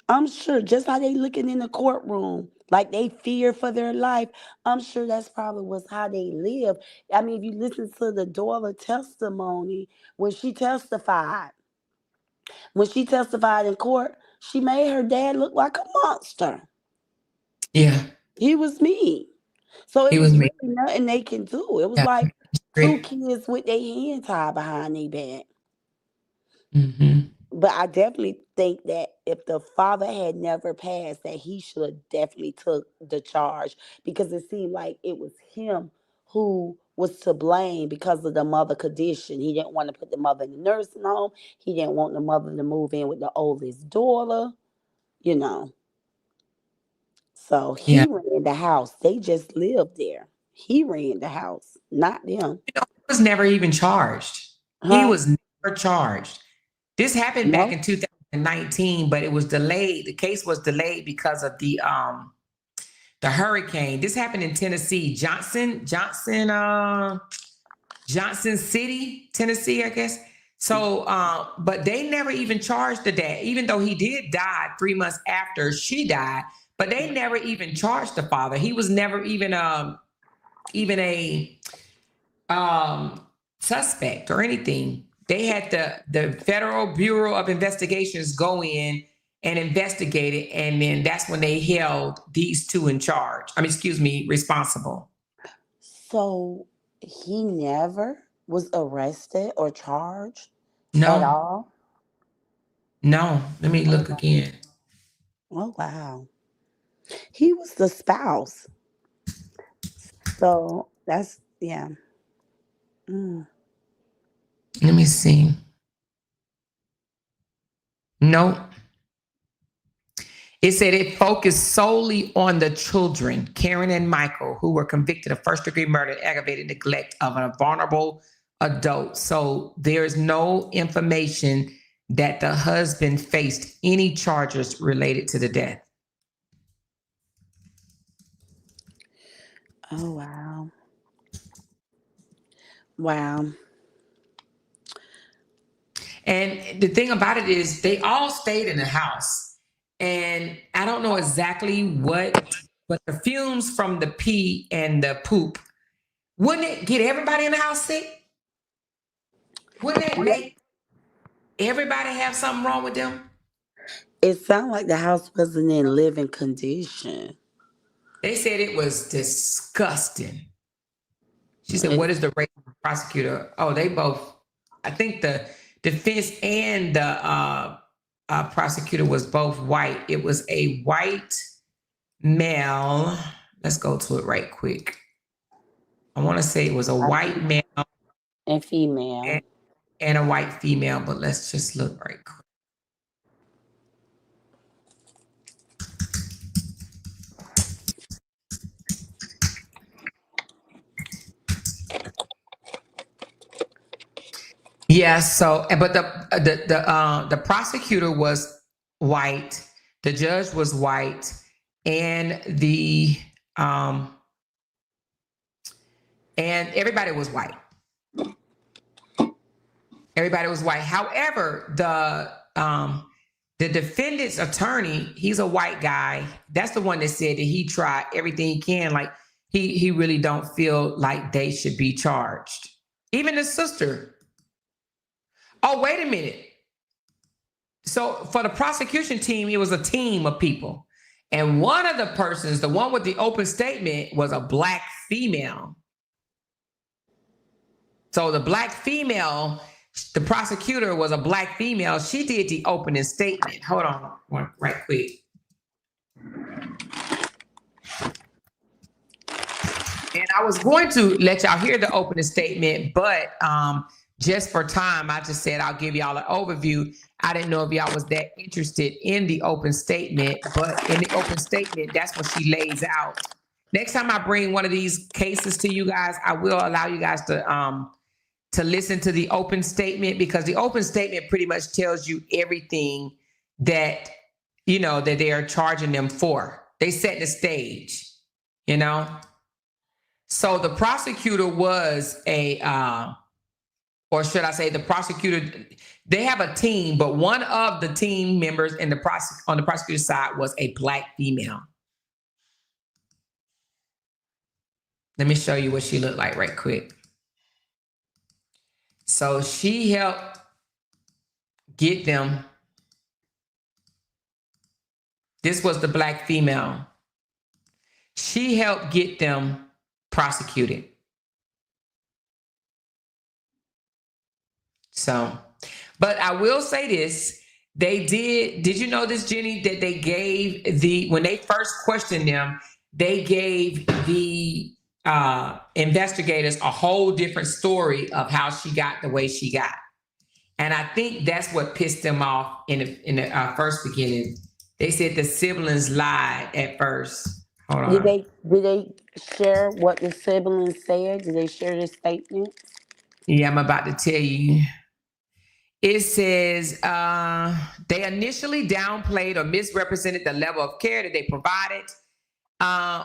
Speaker 2: I'm sure just how they looking in the courtroom, like they fear for their life. I'm sure that's probably was how they live. I mean, if you listen to the daughter testimony when she testified, when she testified in court, she made her dad look like a monster.
Speaker 1: yeah,
Speaker 2: He was mean. So it
Speaker 1: he was
Speaker 2: was
Speaker 1: me.
Speaker 2: really nothing they can do. It was
Speaker 1: Yeah,
Speaker 2: like two
Speaker 1: strict.
Speaker 2: kids with their hands tied behind their back.
Speaker 1: Hmm.
Speaker 2: But I definitely think that if the father had never passed, that he should have definitely took the charge because it seemed like it was him who was to blame because of the mother condition. He didn't want to put the mother in the nursing home. He didn't want the mother to move in with the oldest daughter, you know. So
Speaker 1: Yeah,
Speaker 2: he ran the house. They just lived there. He ran the house, not them.
Speaker 1: he was never even charged. He
Speaker 2: Huh?
Speaker 1: was never charged. This happened back
Speaker 2: No.
Speaker 1: in 2019, but it was delayed. The case was delayed because of the hurricane. This happened in Tennessee, Johnson City, Tennessee, I guess. So, but they never even charged the dad, even though he did die 3 months after she died. But they never even charged the father. He was never even a suspect or anything. They had the Federal Bureau of Investigations go in and investigate it, and then that's when they held these two in charge. I mean, excuse me, responsible.
Speaker 2: So he never was arrested or charged at
Speaker 1: No,
Speaker 2: all?
Speaker 1: no. Let me
Speaker 2: Oh,
Speaker 1: look again.
Speaker 2: oh wow. He was the spouse. So That's yeah. Mm.
Speaker 1: Let me see. No. It said it focused solely on the children, Karen and Michael, who were convicted of first-degree murder and aggravated neglect of a vulnerable adult. So there's no information that the husband faced any charges related to the death.
Speaker 2: Oh wow. Wow.
Speaker 1: And the thing about it is they all stayed in the house. And I don't know exactly what, but the fumes from the pee and the poop, wouldn't it get everybody in the house sick? Wouldn't that make everybody have something wrong with them?
Speaker 2: It sounded like the house wasn't in living condition.
Speaker 1: They said it was disgusting. She said,
Speaker 2: It's,
Speaker 1: what is the race of the prosecutor? Oh, they both, I think the defense and the prosecutor was both white. It was a white male. Let's go to it right quick. I want to say it was a white male
Speaker 2: and female.
Speaker 1: and a white female, but let's just look right quick. Yeah, so but the prosecutor was white, the judge was white, and the and everybody was white. Everybody was white. However, the defendant's attorney, he's a white guy. That's the one that said that he tried everything he can. Like he really don't feel like they should be charged. Even the sister. Oh, wait a minute. So for the prosecution team, it was a team of people. And one of the persons, the one with the open statement, was a black female. So the black female, the prosecutor was a black female. She did the opening statement. Hold on, right quick. And I was going to let y'all hear the opening statement, but just for time, I just said I'll give y'all an overview. I didn't know if y'all was that interested in the open statement, but in the open statement, that's what she lays out. Next time I bring one of these cases to you guys, I will allow you guys to listen to the open statement, because the open statement pretty much tells you everything that, you know, that they are charging them for. They set the stage, you know? So the prosecutor was or should I say the prosecutor, they have a team, but one of the team members on the prosecutor's side was a black female. Let me show you what she looked like right quick. So she helped get them. This was the black female. She helped get them prosecuted. So, but I will say this, did you know this, Jenny, that they gave when they first questioned them, they gave the investigators a whole different story of how she got the way she got. And I think that's what pissed them off in the first beginning. They said the siblings lied at first. Hold on.
Speaker 2: Did they share what the siblings said? Did they share the statement?
Speaker 1: Yeah, I'm about to tell you. It says they initially downplayed or misrepresented the level of care that they provided.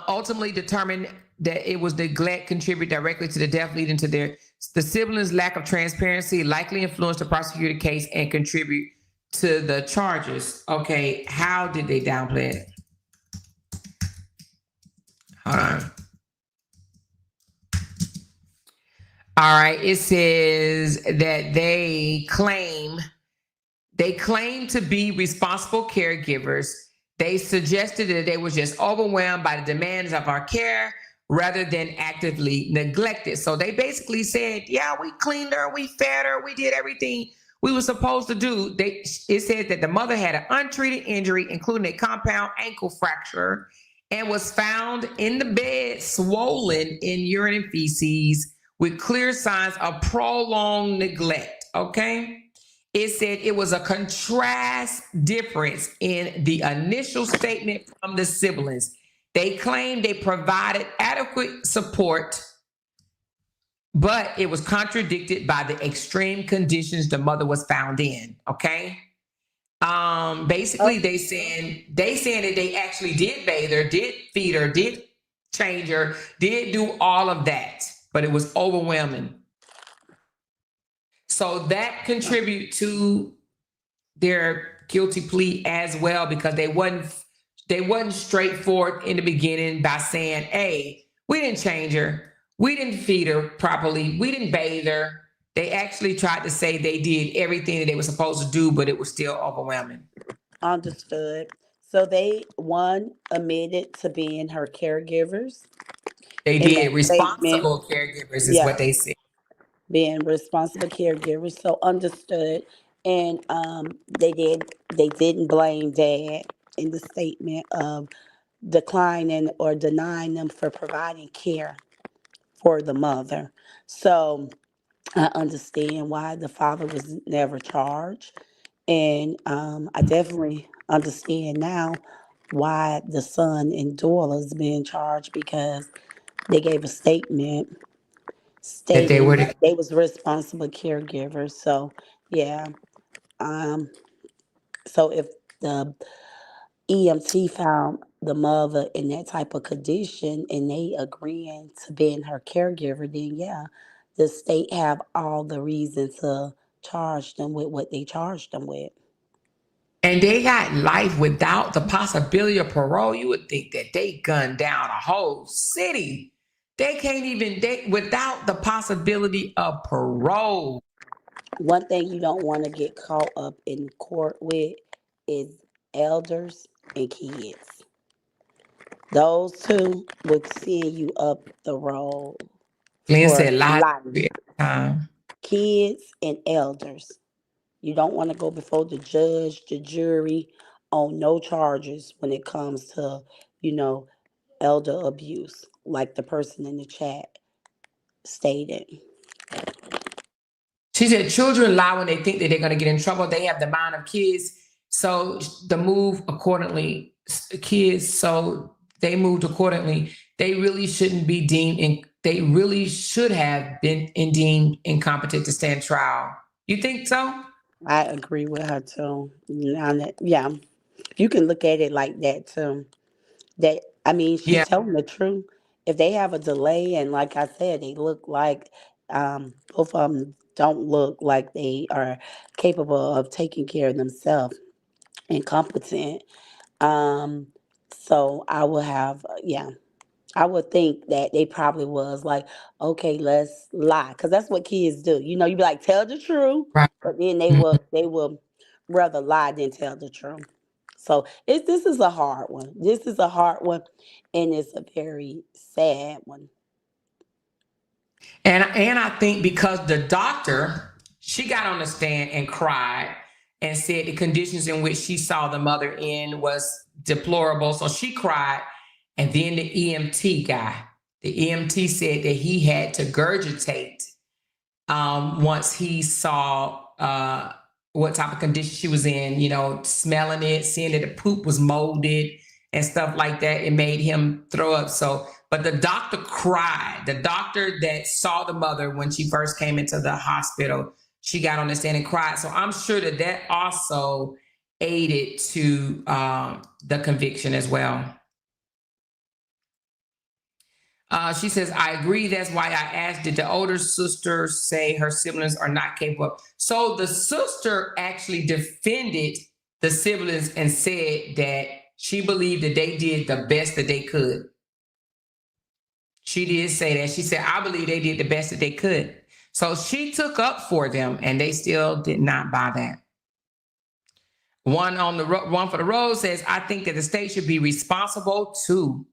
Speaker 1: Ultimately determined that it was neglect contributed directly to the death, leading to the siblings' lack of transparency likely influenced the prosecutor case and contribute to the charges. Okay, how did they downplay it? Hold on. All right, it says that they claim to be responsible caregivers. They suggested that they were just overwhelmed by the demands of our care rather than actively neglected. So they basically said, yeah, we cleaned her, we fed her, we did everything we were supposed to do. It said that the mother had an untreated injury, including a compound ankle fracture, and was found in the bed, swollen in urine and feces, with clear signs of prolonged neglect. Okay. It said it was a contrast difference in the initial statement from the siblings. They claimed they provided adequate support, but it was contradicted by the extreme conditions the mother was found in. Okay. Basically they saying that they actually did bathe her, did feed her, did change her, did do all of that, but it was overwhelming. So that contribute to their guilty plea as well, because they wasn't straightforward in the beginning by saying, hey, we didn't change her, we didn't feed her properly, we didn't bathe her. They actually tried to say they did everything that they were supposed to do, but it was still overwhelming.
Speaker 2: Understood. So they one admitted to being her caregivers
Speaker 1: They
Speaker 2: in that
Speaker 1: did.
Speaker 2: statement.
Speaker 1: Responsible caregivers is
Speaker 2: Yeah,
Speaker 1: what they said.
Speaker 2: being responsible caregivers. So understood. And they didn't blame dad in the statement of declining or denying them for providing care for the mother. So I understand why the father was never charged. And I definitely understand now why the son and daughter is being charged, because they gave a statement
Speaker 1: That they
Speaker 2: stating
Speaker 1: were
Speaker 2: that
Speaker 1: the,
Speaker 2: they was responsible caregivers. So yeah, um, so if the EMT found the mother in that type of condition and they agreeing to being her caregiver, then yeah, the state have all the reason to charge them with what they charged them with.
Speaker 1: and they got life without the possibility of parole. You would think that they gunned down a whole city. They can't even without the possibility of parole.
Speaker 2: One thing you don't want to get caught up in court with is elders and kids. Those two would send you up the road
Speaker 1: Glenn
Speaker 2: for
Speaker 1: said lie
Speaker 2: life.
Speaker 1: every time.
Speaker 2: Kids and elders. You don't want to go before the judge, the jury on no charges when it comes to, you know, elder abuse, like the person in the chat stated.
Speaker 1: She said children lie when they think that they're going to get in trouble. They have the mind of kids. So the move accordingly, kids, so they moved accordingly. They really shouldn't be they really should have been deemed incompetent to stand trial. You think so?
Speaker 2: I agree with her too. Yeah, you can look at it like that too. That I mean, she's
Speaker 1: Yeah,
Speaker 2: telling the truth. If they have a delay, and like I said, they look like both of them don't look like they are capable of taking care of themselves and competent. Um, so I will have, yeah, I would think that they probably was like, okay, let's lie, because that's what kids do. You know, you be like, tell the truth,
Speaker 1: right.
Speaker 2: but then
Speaker 1: Mhm.
Speaker 2: they will rather lie than tell the truth. So this is a hard one. This is a hard one, and it's a very sad one.
Speaker 1: And I think because the doctor, she got on the stand and cried and said the conditions in which she saw the mother in was deplorable. So she cried. And then the EMT guy, the EMT said that he had to gurgitate once he saw what type of condition she was in, smelling it, seeing that the poop was molded and stuff like that. It made him throw up. So, but the doctor cried. The doctor that saw the mother when she first came into the hospital, she got on the stand and cried. So I'm sure that that also aided to the conviction as well. She says, I agree. That's why I asked, did the older sister say her siblings are not capable? So the sister actually defended the siblings and said that she believed that they did the best that they could. She did say that. She said, I believe they did the best that they could. So she took up for them and they still did not buy that. One for the road says, I think that the state should be responsible too.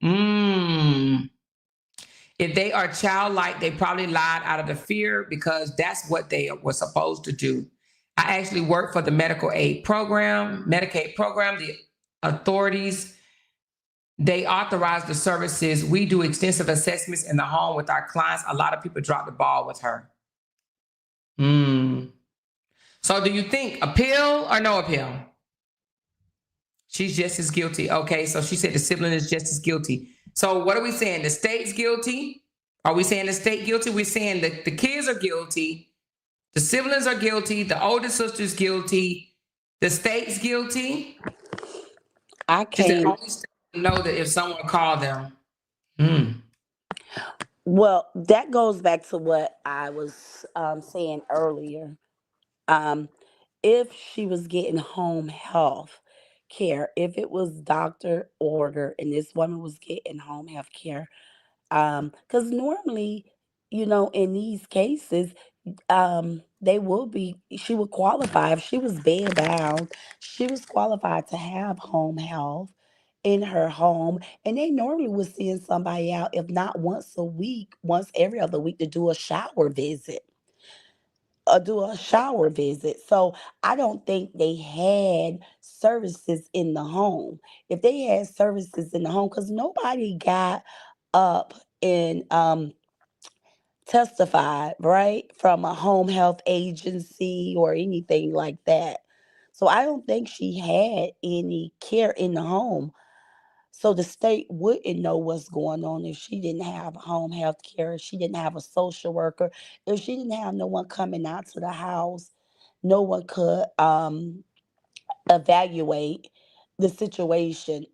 Speaker 1: If they are childlike, they probably lied out of the fear because that's what they were supposed to do. I actually work for the Medicaid program. The authorities they authorize the services. We do extensive assessments in the home with our clients. A lot of people drop the ball with her. So do you think appeal or no appeal? She's just as guilty. Okay, so she said the sibling is just as guilty. So what are we saying? The state's guilty? Are we saying the state guilty? We're saying that the kids are guilty. The siblings are guilty. The older sister's guilty. The state's guilty.
Speaker 2: I
Speaker 1: She said
Speaker 2: can't.
Speaker 1: only state know that if someone called them.
Speaker 2: Well, that goes back to what I was saying earlier. Um, if she was getting home health care, if it was doctor order and this woman was getting home health care, because normally, in these cases, she would qualify if she was bed bound. She was qualified to have home health in her home, and they normally would send somebody out, if not once a week, once every other week, to do a shower visit. So I don't think they had services in the home. If they had services in the home, because nobody got up and testified, right, from a home health agency or anything like that. So I don't think she had any care in the home. So the state wouldn't know what's going on if she didn't have home health care, if she didn't have a social worker, if she didn't have no one coming out to the house. No one could evaluate the situation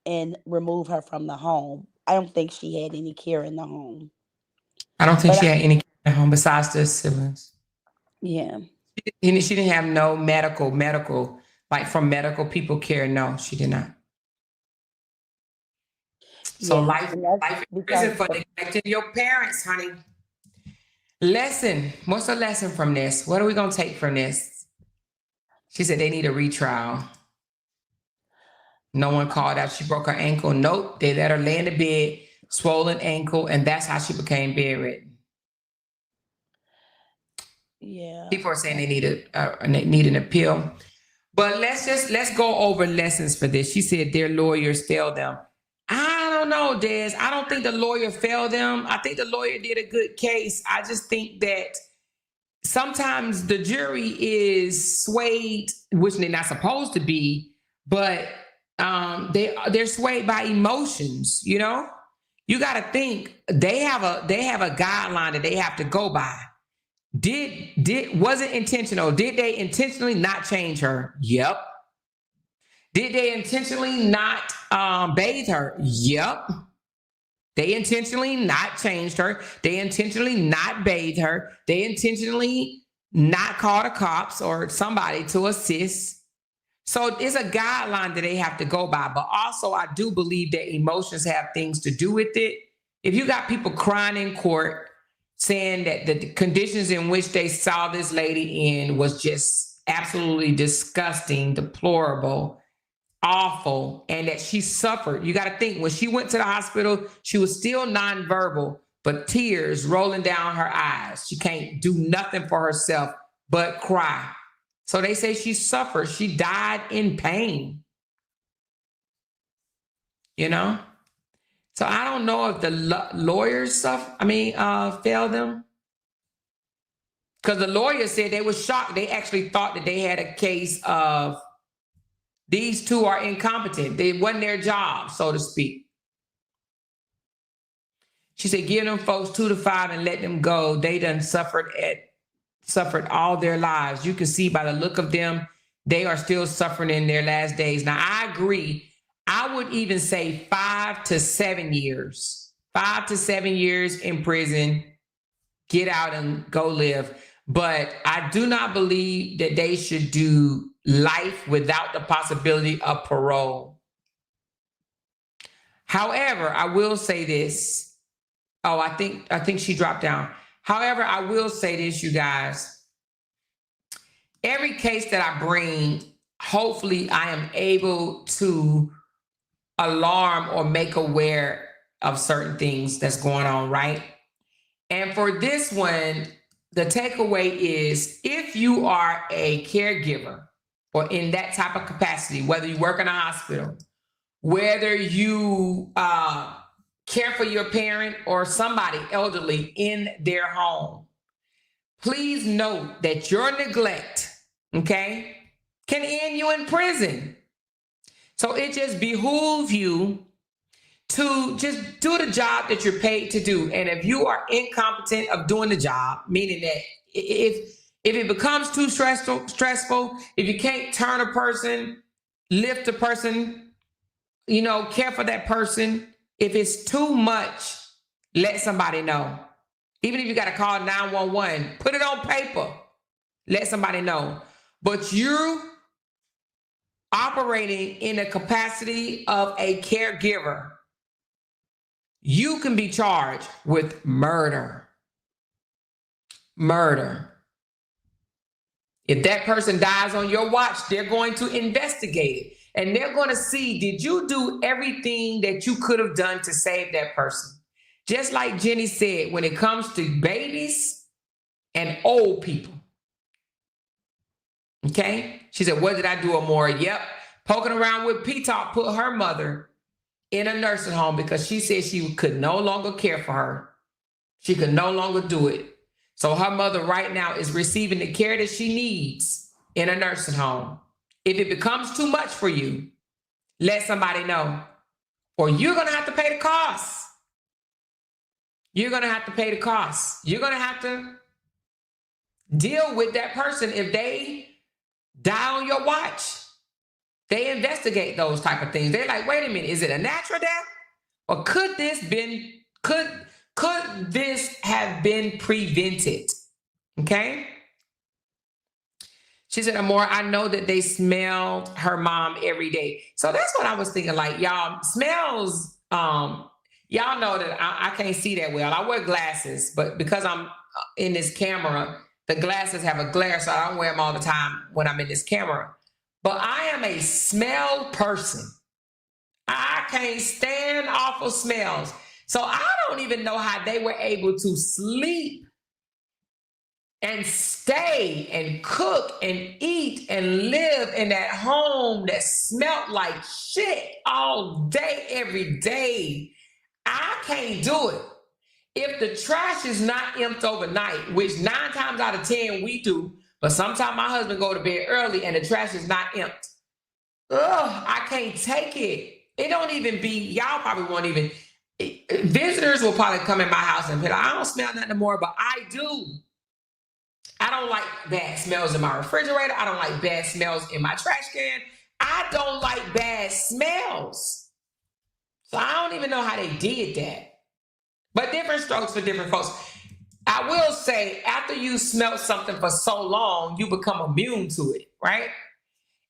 Speaker 2: and remove her from the home. I don't think she had any care in the home.
Speaker 1: I don't think
Speaker 2: But
Speaker 1: she had any at home besides the siblings.
Speaker 2: yeah,
Speaker 1: She didn't have no medical, like from medical people care. No, she did not. So
Speaker 2: yeah,
Speaker 1: life
Speaker 2: and that's
Speaker 1: in
Speaker 2: because
Speaker 1: prison for neglecting your parents, honey. Lesson. What's the lesson from this? What are we gonna take from this? She said they need a retrial. No one called out. She broke her ankle. Nope. They let her lay in the bed, swollen ankle, and that's how she became bedridden.
Speaker 2: yeah,
Speaker 1: People are saying they need an appeal. But let's go over lessons for this. She said their lawyers failed them. I don't know, Des. I don't think the lawyer failed them. I think the lawyer did a good case. I just think that sometimes the jury is swayed, which they're not supposed to be, but they're swayed by emotions. You got to think they have a guideline that they have to go by. Was it intentional? Did they intentionally not change her? Yep. Did they intentionally not bathe her? Yep. They intentionally not changed her. They intentionally not bathed her. They intentionally not call the cops or somebody to assist. So it's a guideline that they have to go by. But also, I do believe that emotions have things to do with it. If you got people crying in court saying that the conditions in which they saw this lady in was just absolutely disgusting, deplorable, awful, and that she suffered. You got to think when she went to the hospital, she was still nonverbal, but tears rolling down her eyes. She can't do nothing for herself but cry. So they say she suffered. She died in pain. So I don't know if the lawyers failed them. Because the lawyer said they were shocked. They actually thought that they had a case of these two are incompetent. It wasn't their job, so to speak. She said, give them folks 2 to 5 and let them go. They done suffered all their lives. You can see by the look of them, they are still suffering in their last days. Now, I agree. I would even say 5 to 7 years. 5 to 7 years in prison. Get out and go live. But I do not believe that they should do life without the possibility of parole. However, I will say this. Oh, I think she dropped down. However, I will say this, you guys. Every case that I bring, hopefully I am able to alarm or make aware of certain things that's going on, right? And for this one, the takeaway is if you are a caregiver or in that type of capacity, whether you work in a hospital, whether you care for your parent or somebody elderly in their home, please note that your neglect, okay, can end you in prison. So it just behooves you to just do the job that you're paid to do. And if you are incompetent of doing the job, meaning that if it becomes too stressful, if you can't turn a person, lift a person, care for that person, if it's too much, let somebody know. Even if you got to call 911, put it on paper, let somebody know. But you're operating in the capacity of a caregiver. You can be charged with murder. Murder. If that person dies on your watch, they're going to investigate it. And they're going to see, did you do everything that you could have done to save that person? Just like Jenny said, when it comes to babies and old people. Okay? She said, what did I do, Amora? Yep. Poking around with P-Talk put her mother in a nursing home because she said she could no longer care for her. She could no longer do it. So her mother right now is receiving the care that she needs in a nursing home. If it becomes too much for you, let somebody know. Or you're going to have to pay the costs. You're going to have to pay the costs. You're going to have to deal with that person if they die on your watch. They investigate those type of things. They're like, wait a minute, is it a natural death? Or could this have been prevented? Okay? She said, Amora, I know that they smelled her mom every day. So that's what I was thinking, like, y'all, smells, y'all know that I can't see that well. I wear glasses, but because I'm in this camera, the glasses have a glare, so I don't wear them all the time when I'm in this camera. But I am a smell person. I can't stand awful smells. So I don't even know how they were able to sleep and stay and cook and eat and live in that home that smelled like shit all day, every day. I can't do it. If the trash is not emptied overnight, which 9 times out of 10 we do, but sometimes my husband go to bed early and the trash is not emptied. I can't take it. It don't even be, y'all probably won't even, visitors will probably come in my house and be like, I don't smell nothing more, but I do. I don't like bad smells in my refrigerator. I don't like bad smells in my trash can. I don't like bad smells. So I don't even know how they did that. But different strokes for different folks. I will say, after you smell something for so long, you become immune to it, right?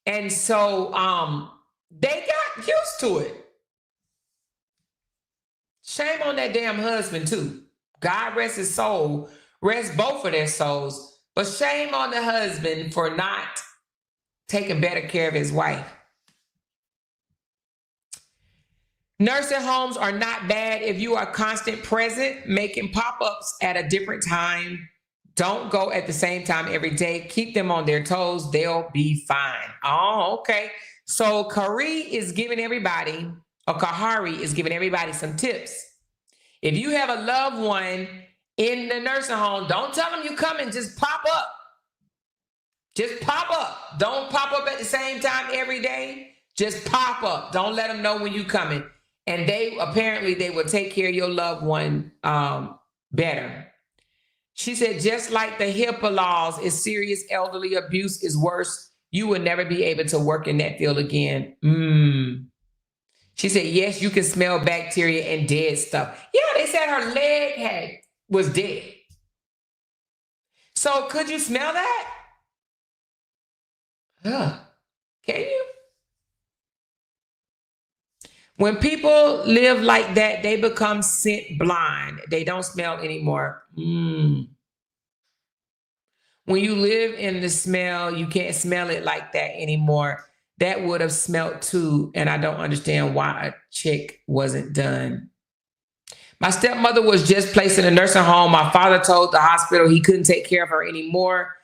Speaker 1: And so they got used to it. Shame on that damn husband, too. God rest his soul, rest both of their souls. But shame on the husband for not taking better care of his wife. Nursing homes are not bad if you are constant present, making pop-ups at a different time. Don't go at the same time every day. Keep them on their toes. They'll be fine. Oh, okay. So Kahari is giving everybody some tips. If you have a loved one in the nursing home, don't tell them you come and just pop up. Just pop up. Don't pop up at the same time every day. Just pop up. Don't let them know when you coming. And they will take care of your loved one better. She said, just like the HIPAA laws, if serious elderly abuse is worse, you will never be able to work in that field again. She said, yes, you can smell bacteria and dead stuff. Yeah, they said her leg was dead. So could you smell that? Can you? When people live like that, they become scent blind. They don't smell anymore. When you live in the smell, you can't smell it like that anymore. That would have smelled too, and I don't understand why a check wasn't done. My stepmother was just placed in a nursing home. My father told the hospital he couldn't take care of her anymore.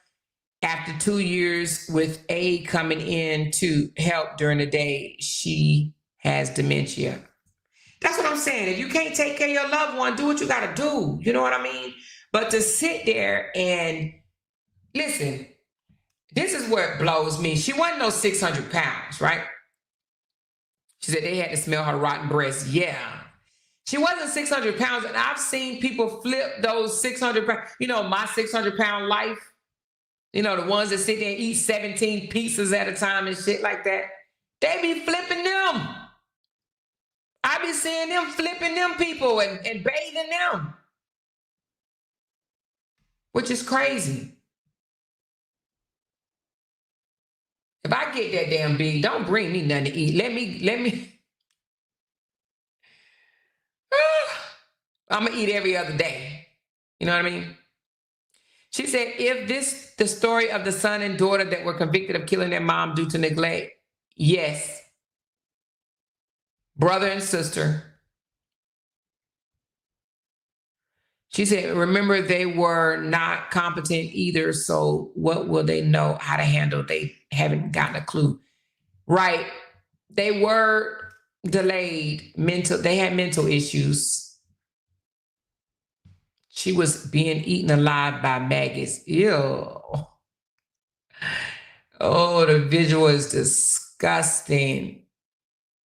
Speaker 1: After 2 years with aid coming in to help during the day, she has dementia. That's what I'm saying. If you can't take care of your loved one, do what you got to do. You know what I mean? But to sit there and listen, this is what blows me. She wasn't no 600 pounds, right? She said they had to smell her rotten breath. Yeah. She wasn't 600 pounds. And I've seen people flip those 600 pounds. You know, my 600-pound life. You know, the ones that sit there and eat 17 pizzas at a time and shit like that. They be flipping them. I be seeing them flipping them people and bathing them. Which is crazy. If I get that damn big, don't bring me nothing to eat. Let me. I'm going to eat every other day. You know what I mean? She said, if this the story of the son and daughter that were convicted of killing their mom due to neglect, yes. Brother and sister. She said, remember, they were not competent either, so what will they know how to handle? They haven't gotten a clue. Right. They were delayed. They had mental issues. She was being eaten alive by maggots. Ew. Oh, the visual is disgusting.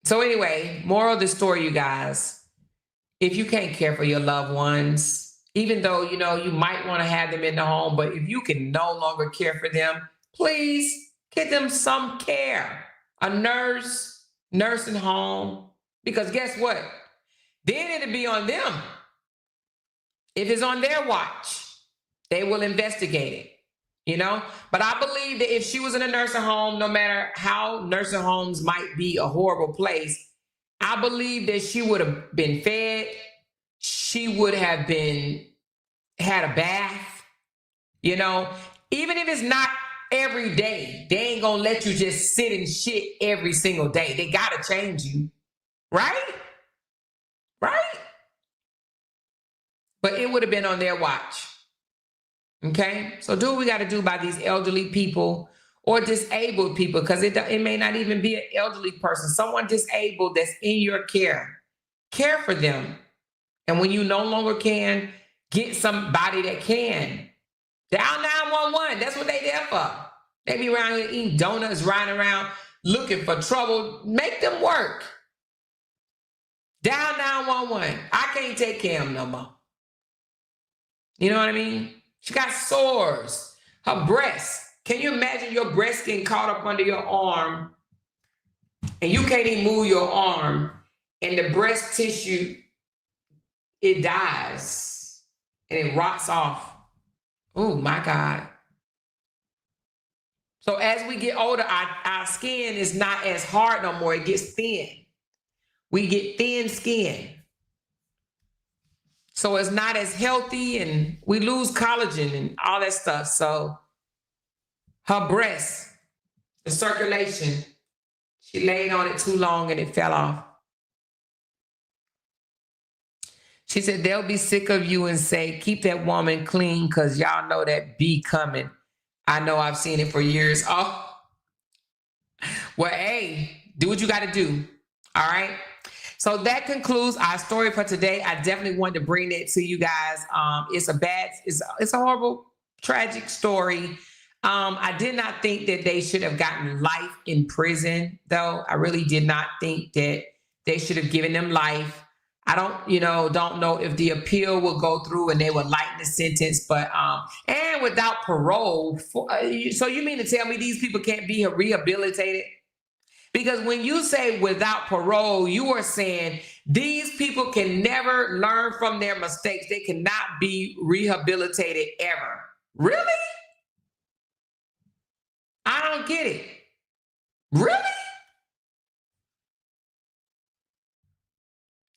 Speaker 1: So anyway, moral of the story, you guys, if you can't care for your loved ones, even though, you know, you might want to have them in the home, but if you can no longer care for them, please get them some care. A nurse, nursing home, because guess what? Then it'll be on them. If it's on their watch, they will investigate it, you know? But I believe that if she was in a nursing home, no matter how nursing homes might be a horrible place, I believe that she would have been fed. She would have had a bath, you know? Even if it's not every day, they ain't gonna let you just sit and shit every single day. They gotta change you, right? Right? But it would have been on their watch. Okay? So do what we got to do by these elderly people or disabled people, because it may not even be an elderly person. Someone disabled that's in your care. Care for them. And when you no longer can, get somebody that can. Dial 911. That's what they there for. They be around here eating donuts, riding around, looking for trouble. Make them work. Dial 911. I can't take care of them no more. You know what I mean? She got sores. Her breast. Can you imagine your breast getting caught up under your arm and you can't even move your arm and the breast tissue, it dies and it rots off. Oh my God. So as we get older, our skin is not as hard no more. It gets thin. We get thin skin. So it's not as healthy and we lose collagen and all that stuff. So her breast, the circulation, she laid on it too long and it fell off. She said, they'll be sick of you and say, keep that woman clean because y'all know that be coming. I know, I've seen it for years. Oh, well, hey, do what you got to do. All right. So that concludes our story for today. I definitely wanted to bring it to you guys. It's a horrible, tragic story. I did not think that they should have gotten life in prison, though. I really did not think that they should have given them life. I don't know if the appeal will go through and they will lighten the sentence, but and without parole. So you mean to tell me these people can't be rehabilitated? Because when you say without parole, you are saying these people can never learn from their mistakes. They cannot be rehabilitated ever. Really? I don't get it. Really?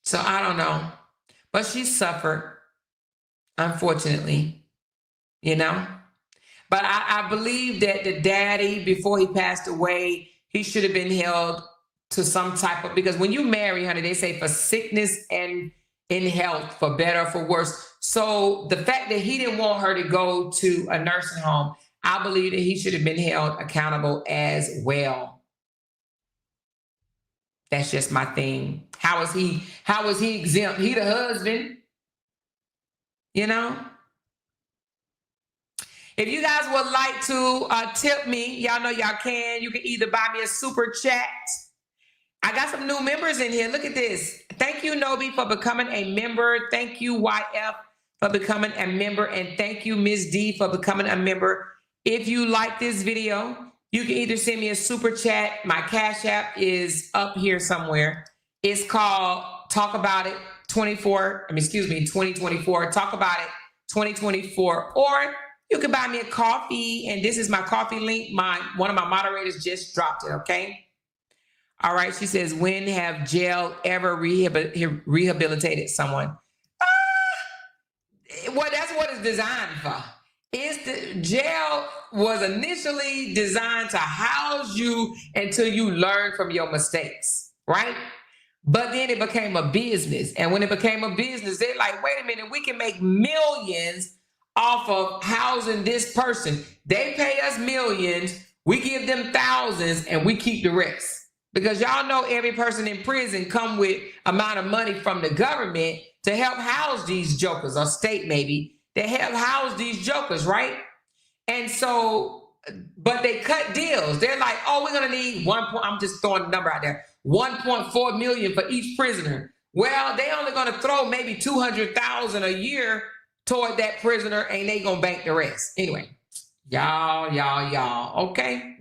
Speaker 1: So I don't know. But she suffered, unfortunately, you know. But I believe that the daddy, before he passed away, he should have been held to some type of, because when you marry, honey, they say for sickness and in health, for better or for worse. So the fact that he didn't want her to go to a nursing home, I believe that he should have been held accountable as well. That's just my thing. How is he exempt? He the husband, you know? If you guys would like to tip me, y'all know y'all can. You can either buy me a super chat. I got some new members in here. Look at this. Thank you, Nobi, for becoming a member. Thank you, YF, for becoming a member. And thank you, Ms. D, for becoming a member. If you like this video, you can either send me a super chat. My Cash App is up here somewhere. It's called Talk About It 2024. Talk About It 2024. Or you can buy me a coffee. And this is my coffee link. One of my moderators just dropped it, okay? All right, she says, when have jail ever rehabilitated someone? Well, that's what it's designed for. Jail was initially designed to house you until you learn from your mistakes, right? But then it became a business. And when it became a business, they're like, wait a minute, we can make millions off of housing this person. They pay us millions, we give them thousands, and we keep the rest. Because y'all know every person in prison come with amount of money from the government to help house these jokers, or state maybe, they help house these jokers, right? And so, but they cut deals. They're like, oh, we're gonna need I'm just throwing a number out there, 1.4 million for each prisoner. Well, they only gonna throw maybe 200,000 a year toward that prisoner, and they gonna bank the rest. Anyway, y'all, okay?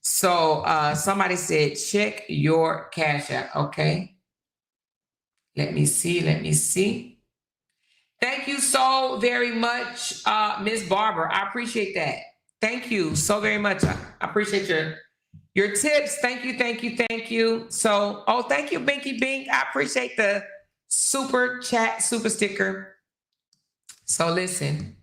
Speaker 1: So somebody said, check your Cash App. Okay. Let me see. Thank you so very much, Miss Barber. I appreciate that. Thank you so very much. I appreciate your tips. Thank you. So, thank you, Binky Bink. I appreciate the super chat, super sticker. So listen.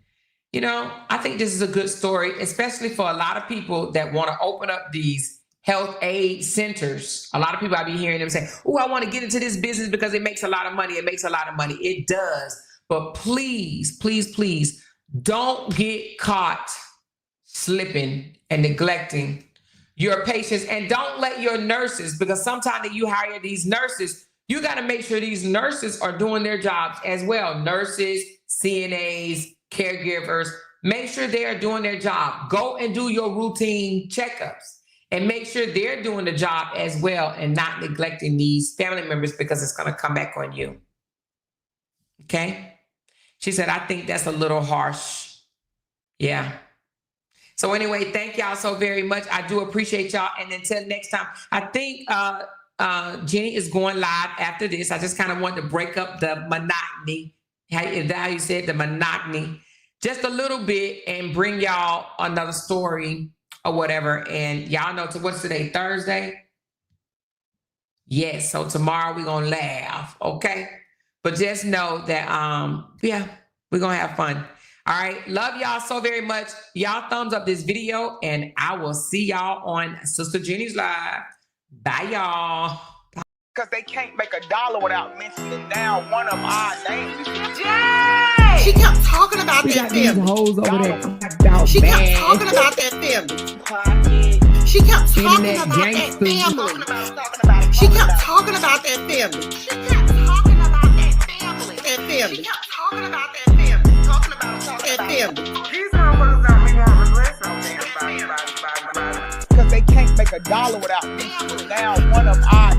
Speaker 1: You know, I think this is a good story, especially for a lot of people that want to open up these health aid centers. A lot of people, I be hearing them say, oh, I want to get into this business because it makes a lot of money. It does. But please, don't get caught slipping and neglecting your patients. And don't let your nurses, because sometimes that you hire these nurses, you got to make sure these nurses are doing their jobs as well. Nurses, CNAs, caregivers, make sure they are doing their job. Go and do your routine checkups and make sure they're doing the job as well and not neglecting these family members, because it's going to come back on you. Okay? She said, I think that's a little harsh. Yeah. So anyway, thank y'all so very much. I do appreciate y'all. And until next time, I think Jenny is going live after this. I just kind of wanted to break up the monotony. Is that how you said, the monotony? Just a little bit, and bring y'all another story or whatever. And y'all know, what's today, Thursday? Yes, so tomorrow we're going to laugh, okay? But just know that, yeah, we're going to have fun. All right, love y'all so very much. Y'all thumbs up this video, and I will see y'all on Sister Jenny's Live. Bye, y'all.
Speaker 3: Because they can't make $1 without mentioning down one of our names.
Speaker 4: Jay! She kept talking about that family.
Speaker 1: Hoes over there.
Speaker 4: She kept talking about that family. She kept talking about that family. She kept talking about that family. She kept talking about that family. That family. She kept talking about that family. Talking about that family.
Speaker 3: These motherfuckers got me want to regret something about. Because they can't make $1 without mentioning down one of our